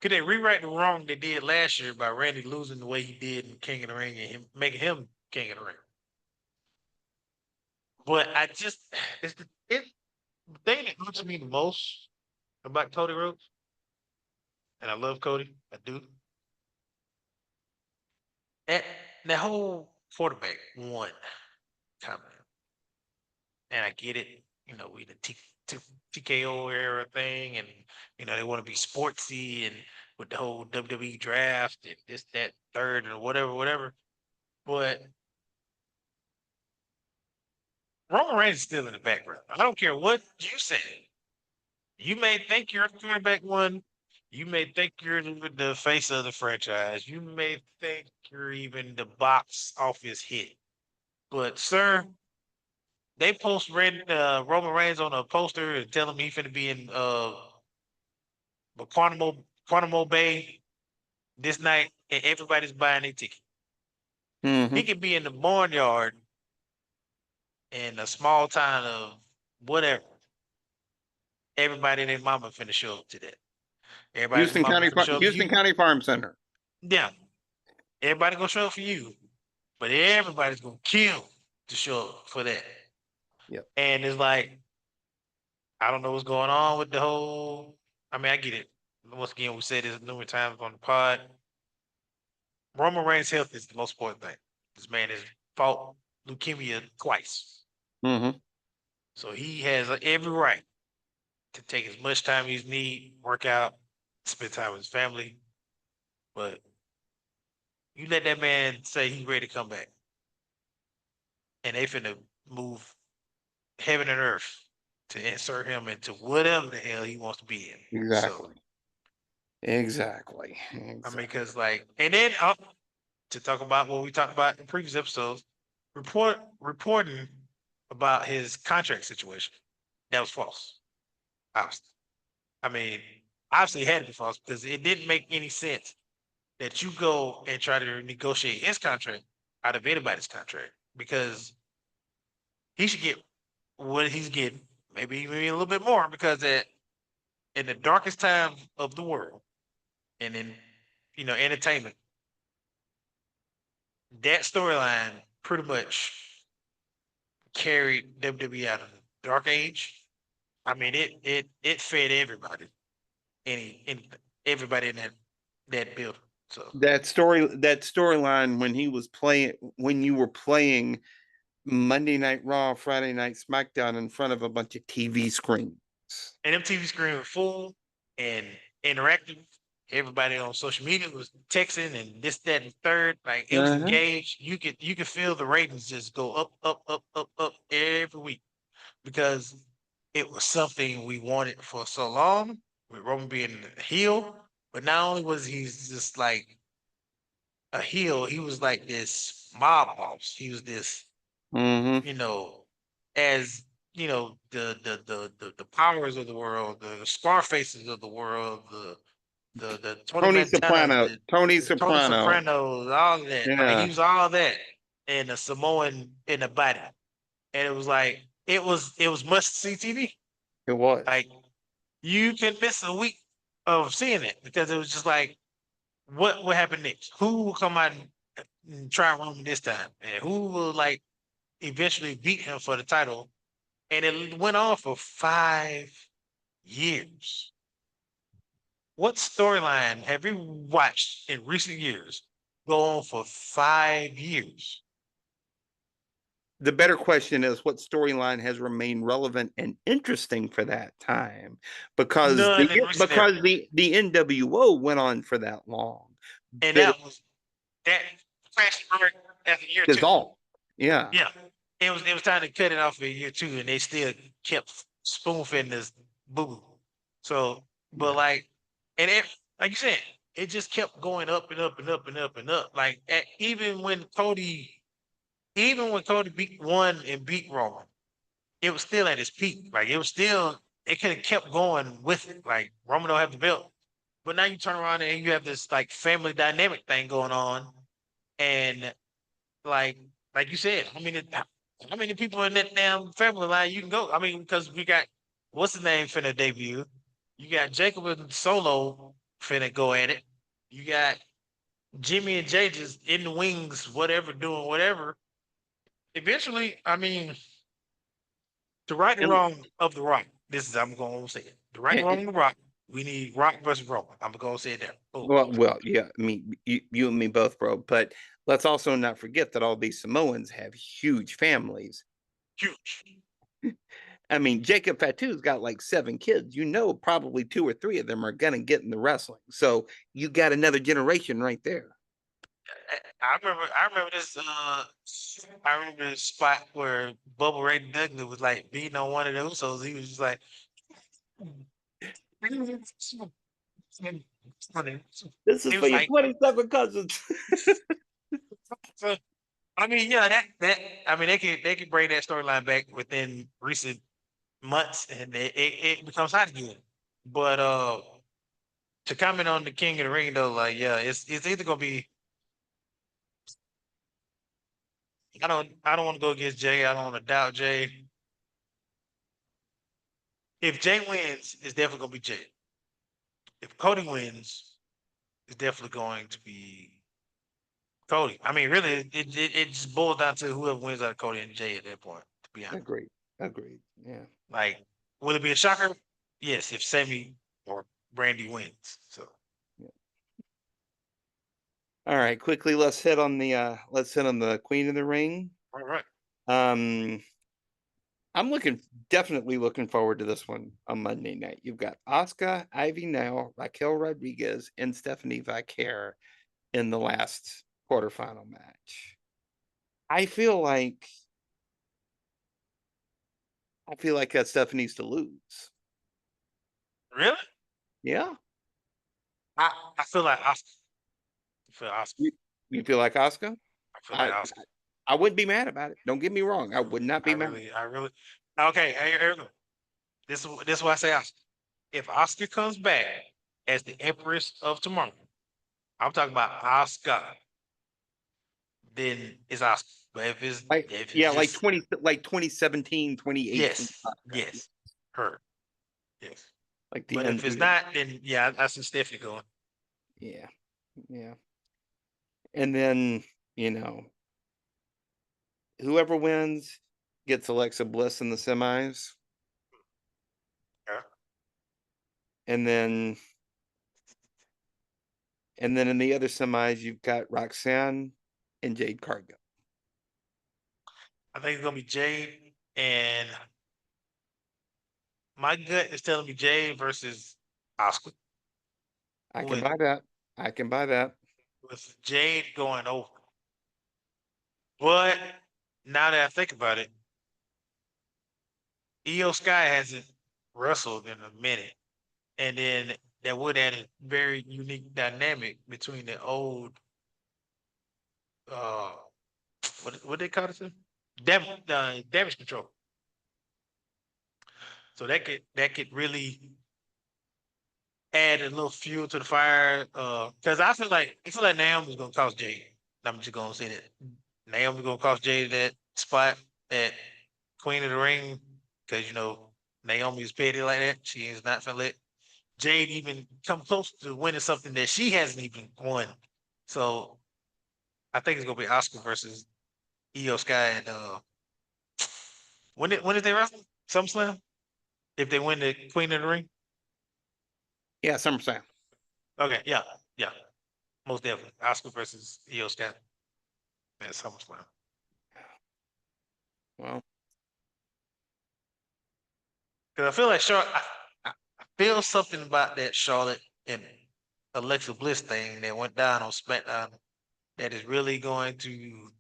Could they rewrite the wrong they did last year by Randy losing the way he did in King of the Ring and him making him King of the Ring? But I just the thing that hurts me the most about Cody Rhodes, and I love Cody, I do. That that whole quarterback one comment, and I get it. We the TKO era thing, and they want to be sportsy and with the whole WWE draft and this, that, third, or whatever, whatever. But Roman Reigns is still in the background. I don't care what you say. You may think you're a quarterback one. You may think you're the face of the franchise. You may think you're even the box office hit. But sir, they post Roman Reigns on a poster and tell him he finna be in Guantanamo Bay this night, and everybody's buying a ticket. He Mm-hmm. could be in the barnyard in a small town of whatever. Everybody and their mama finna show up to that. Everybody and their mama finna show up to Houston you. County Farm Center. Yeah. Everybody gonna show up for you, but everybody's gonna kill to show up for that. Yep. And it's like, I don't know what's going on with the whole. I mean, I get it. Once again, we said this numerous times on the pod. Roman Reigns' health is the most important thing. This man has fought leukemia twice. Mm-hmm. So he has every right to take as much time as need, work out, spend time with his family. But you let that man say he's ready to come back, and they finna move heaven and earth to insert him into whatever the hell he wants to be in. So, Exactly. Exactly. I mean, Exactly. because like, and then to talk about what we talked about in previous episodes, reporting about his contract situation. That was false. Obviously. I mean, obviously it had to be false because it didn't make any sense that you go and try to negotiate his contract out of anybody's contract because he should get what he's getting, maybe even a little bit more, because in the darkest time of the world and in entertainment, that storyline pretty much carried WWE out of the dark age. I mean, it fed everybody, any everybody in that building. So That storyline when you were playing Monday Night Raw, Friday Night SmackDown in front of a bunch of TV screens. and MTV screen was full and interactive. Everybody on social media was texting and this, that, and third. Like it was Uh-huh. engaged. You could feel the ratings just go up, up, up, up, up every week because it was something we wanted for so long. With Roman being a heel, but not only was he just like a heel, he was like this mob boss. He was this, Mm-hmm. you know, as the powers of the world, the Scar faces of the world, the Tony Tony Montana, Soprano. Tony the Tony Soprano. Sopranos, all of that. Like he Yeah, was all that and a Samoan in the body. And it was like it was must see TV. it was. Like you can miss a week of seeing it because it was just like what will happen next? Who will come out and try Roman this time? And who will like eventually beat him for the title? And it went on for 5 years. What storyline have you watched in recent years go on for 5 years? The better question is what storyline has remained relevant and interesting for that time? Because None in recent era. the NWO went on for that long. And But that fast forward after year it's two. all. Yeah. Yeah. It was time to cut it off in year two, and they still kept spoon feeding this boo boo. So, but Yeah. like, and it like you said, it just kept going up and up and up and up and up. Like even when Cody won and beat Roman, it was still at its peak. Like it could have kept going with it. Like Roman don't have the belt. But now you turn around and you have this like family dynamic thing going on. And like like you said, how many people in that damn family line you can go? I mean, because we got what's the name finna debut? You got Jacob and Solo finna go at it. You got Jimmy and Jay just in the wings, whatever, doing whatever. Eventually, I mean, the right and And, wrong of the Rock. This is I'm gonna say it. The right and and wrong of the Rock. We need Rock versus Roman. I'm gonna say it there. Boom. well, yeah, I mean, you and me both, bro. But let's also not forget that all these Samoans have huge families. Huge. I mean, Jacob Fatu's got like 7 kids. You know, probably 2 or 3 of them are gonna get in the wrestling. So you got another generation right there. I remember this. I remember this spot where Bubba Ray Dudley was like beating on one of the Usos. He was just like, This is he for was your like, 27 cousins. so, I mean, yeah, that I mean, they can bring that storyline back within recent months, and it becomes hot again. But to comment on the King of the Ring though, like, yeah, it's either gonna be. I don't want to go against Jay. I don't want to doubt Jay. If Jay wins, it's definitely gonna be Jay. If Cody wins, it's definitely going to be Cody. I mean, really, it just boils down to whoever wins out of Cody and Jay at that point. To be honest, Agreed. Agreed. Yeah. like, will it be a shocker? Yes, if Sammy or Brandy wins. So, Yeah. All right, quickly let's hit on the Queen of the Ring. all right. Um definitely looking forward to this one on Monday night. You've got Asuka, Ivy Nile, Raquel Rodriguez, and Stephanie Vaquer in the last quarterfinal match. I feel like Steph needs to lose. Really? Yeah. I feel like Oscar. I feel Oscar. You feel like Asuka? I feel like I Oscar. I wouldn't be mad about it. Don't get me wrong. I would not be mad. I really. Okay, here we go. This is why I say Oscar. If Oscar comes back as the Empress of Tomorrow, I'm talking about Oscar. Then it's Oscar. But if it's Yeah, just 2017, 2018 yes, Asuka. yes, her, yes. Like the But if end. it's not, then yeah, I see Stephanie going. Yeah. Yeah. And then, you know, whoever wins gets Alexa Bliss in the semis. Yeah. And then in the other semis, you've got Roxanne and Jade Cargill. I think it's gonna be Jade, and my gut is telling me Jade versus Oscar. I can With buy that. I can buy that. with Jade going over. But now that I think about it, Io Sky hasn't wrestled in a minute. And then that would add a very unique dynamic between the old uh what they call it? Damage control. So that could really add a little fuel to the fire. Because I feel like Naomi's gonna cost Jade. I'm just gonna say that Naomi's gonna cost Jade that spot at Queen of the Ring because Naomi's petty like that. She is not gonna let Jade even come close to winning something that she hasn't even won. So I think it's gonna be Oscar versus Io Sky and when did they wrestle? SummerSlam? If they win the Queen of the Ring? Yeah, SummerSlam. Okay, yeah, yeah. Most definitely. Oscar versus Io Sky at SummerSlam. Well, Because I feel like I feel something about that Charlotte and Alexa Bliss thing that went down on SmackDown that is really going to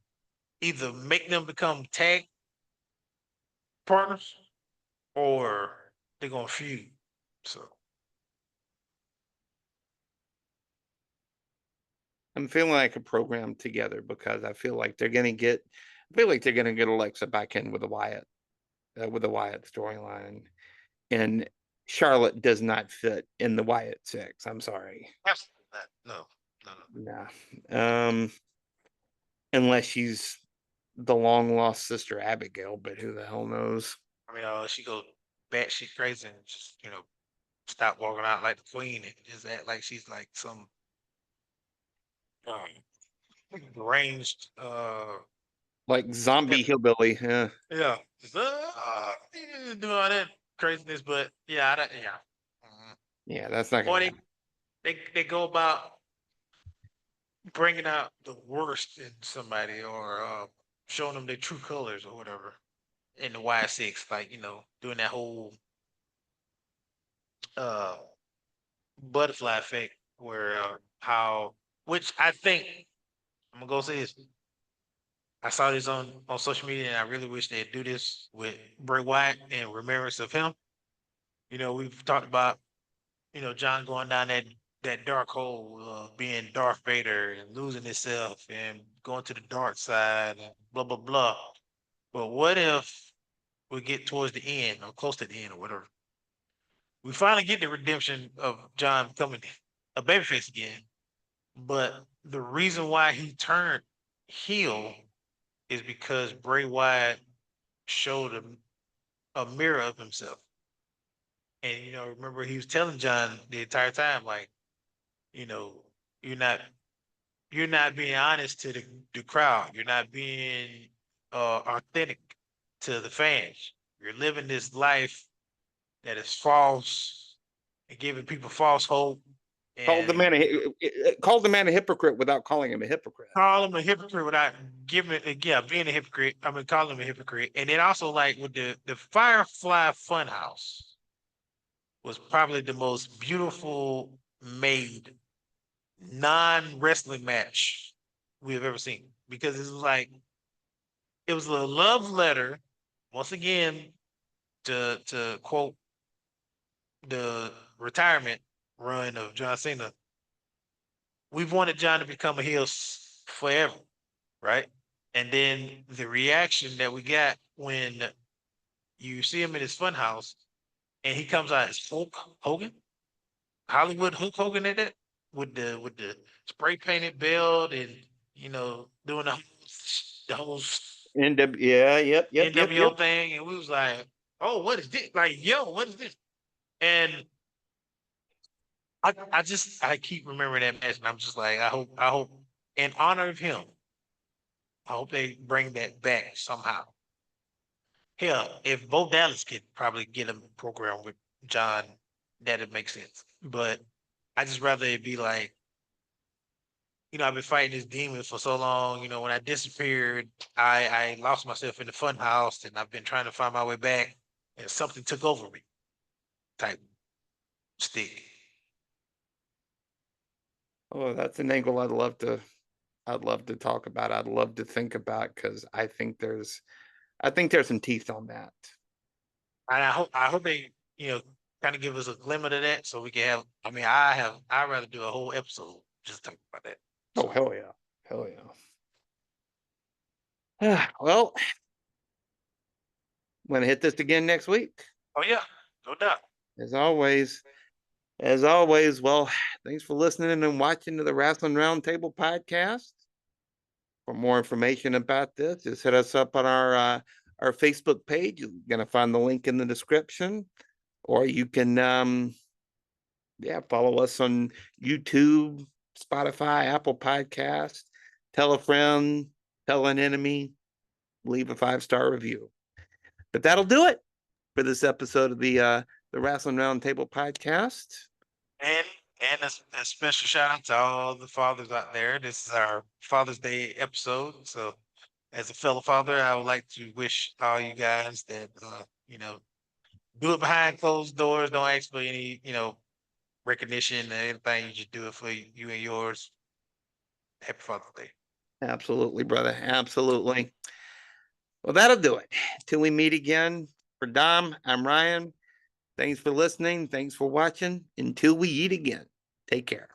either make them become tag partners or they're gonna feud. So I'm feeling like a program together because I feel like they're gonna get Alexa back in with the Wyatt storyline, and Charlotte does not fit in the Wyatt six. I'm sorry. absolutely not. No, no, no. Nah. Unless she's the long lost sister Abigail, but who the hell knows? I mean, she goes batshit crazy and just stop walking out like the queen and just act like she's like some deranged. Like zombie hillbilly. Yeah. Yeah, just, do all that craziness, but yeah, yeah. Yeah, that's not gonna Or happen. they go about bringing out the worst in somebody or showing them their true colors or whatever in the Y6, like doing that whole uh butterfly effect where how which I think I'm gonna go say this. I saw this on social media and I really wish they'd do this with Bray Wyatt in remembrance of him. We've talked about, John going down that dark hole, being Darth Vader and losing himself and going to the dark side and blah blah blah. But what if we get towards the end or close to the end or whatever? We finally get the redemption of John becoming a babyface again. But the reason why he turned heel is because Bray Wyatt showed him a mirror of himself. And remember he was telling John the entire time, like, you know, you're not you're not being honest to the crowd. You're not being authentic to the fans. You're living this life that is false and giving people false hope. Called the and man called the man a hypocrite without calling him a hypocrite. call him a hypocrite without giving it, yeah, being a hypocrite. I mean, call him a hypocrite. And then also like with the Firefly Funhouse was probably the most beautiful made non-wrestling match we have ever seen because it was like it was a love letter once again to quote the retirement run of John Cena. We've wanted John to become a heel forever, right? And then the reaction that we got when you see him in his funhouse and he comes out as Hulk Hogan, Hollywood Hulk Hogan in it with the spray painted belt and doing the whole Yeah, yep. NWO thing, and we was like, oh, what is this? Like, yo, what is this? And I keep remembering that match, and I'm just like, I hope in honor of him, I hope they bring that back somehow. Hell, if Bo Dallas could probably get a program with John, that'd make sense. But I just rather it be like, I've been fighting this demon for so long. When I disappeared, I lost myself in the fun house and I've been trying to find my way back and something took over me type stick. Oh, that's an angle I'd love to talk about. I'd love to think about because I think there's some teeth on that. And I hope they, kind of give us a glimmer of that so we can have, I'd rather do a whole episode just talking about that. Oh, hell yeah. Hell yeah. Well, I'm gonna hit this again next week. Oh yeah, no doubt. As always. As always, well, thanks for listening and watching to the Wrasslin Roundtable podcast. For more information about this, just hit us up on our Facebook page. You're gonna find the link in the description, or you can follow us on YouTube, Spotify, Apple Podcast. Tell a friend, tell an enemy, leave a 5-star review. But that'll do it for this episode of the Wrasslin Roundtable podcast. And a special shout out to all the fathers out there. This is our Father's Day episode. So as a fellow father, I would like to wish all you guys that do it behind closed doors. Don't ask for any, recognition or anything. You just do it for you and yours. Happy Father's Day. Absolutely, brother. Absolutely. Well, that'll do it. Till we meet again. For Dom, I'm Ryan. Thanks for listening. Thanks for watching. Until we eat again. Take care.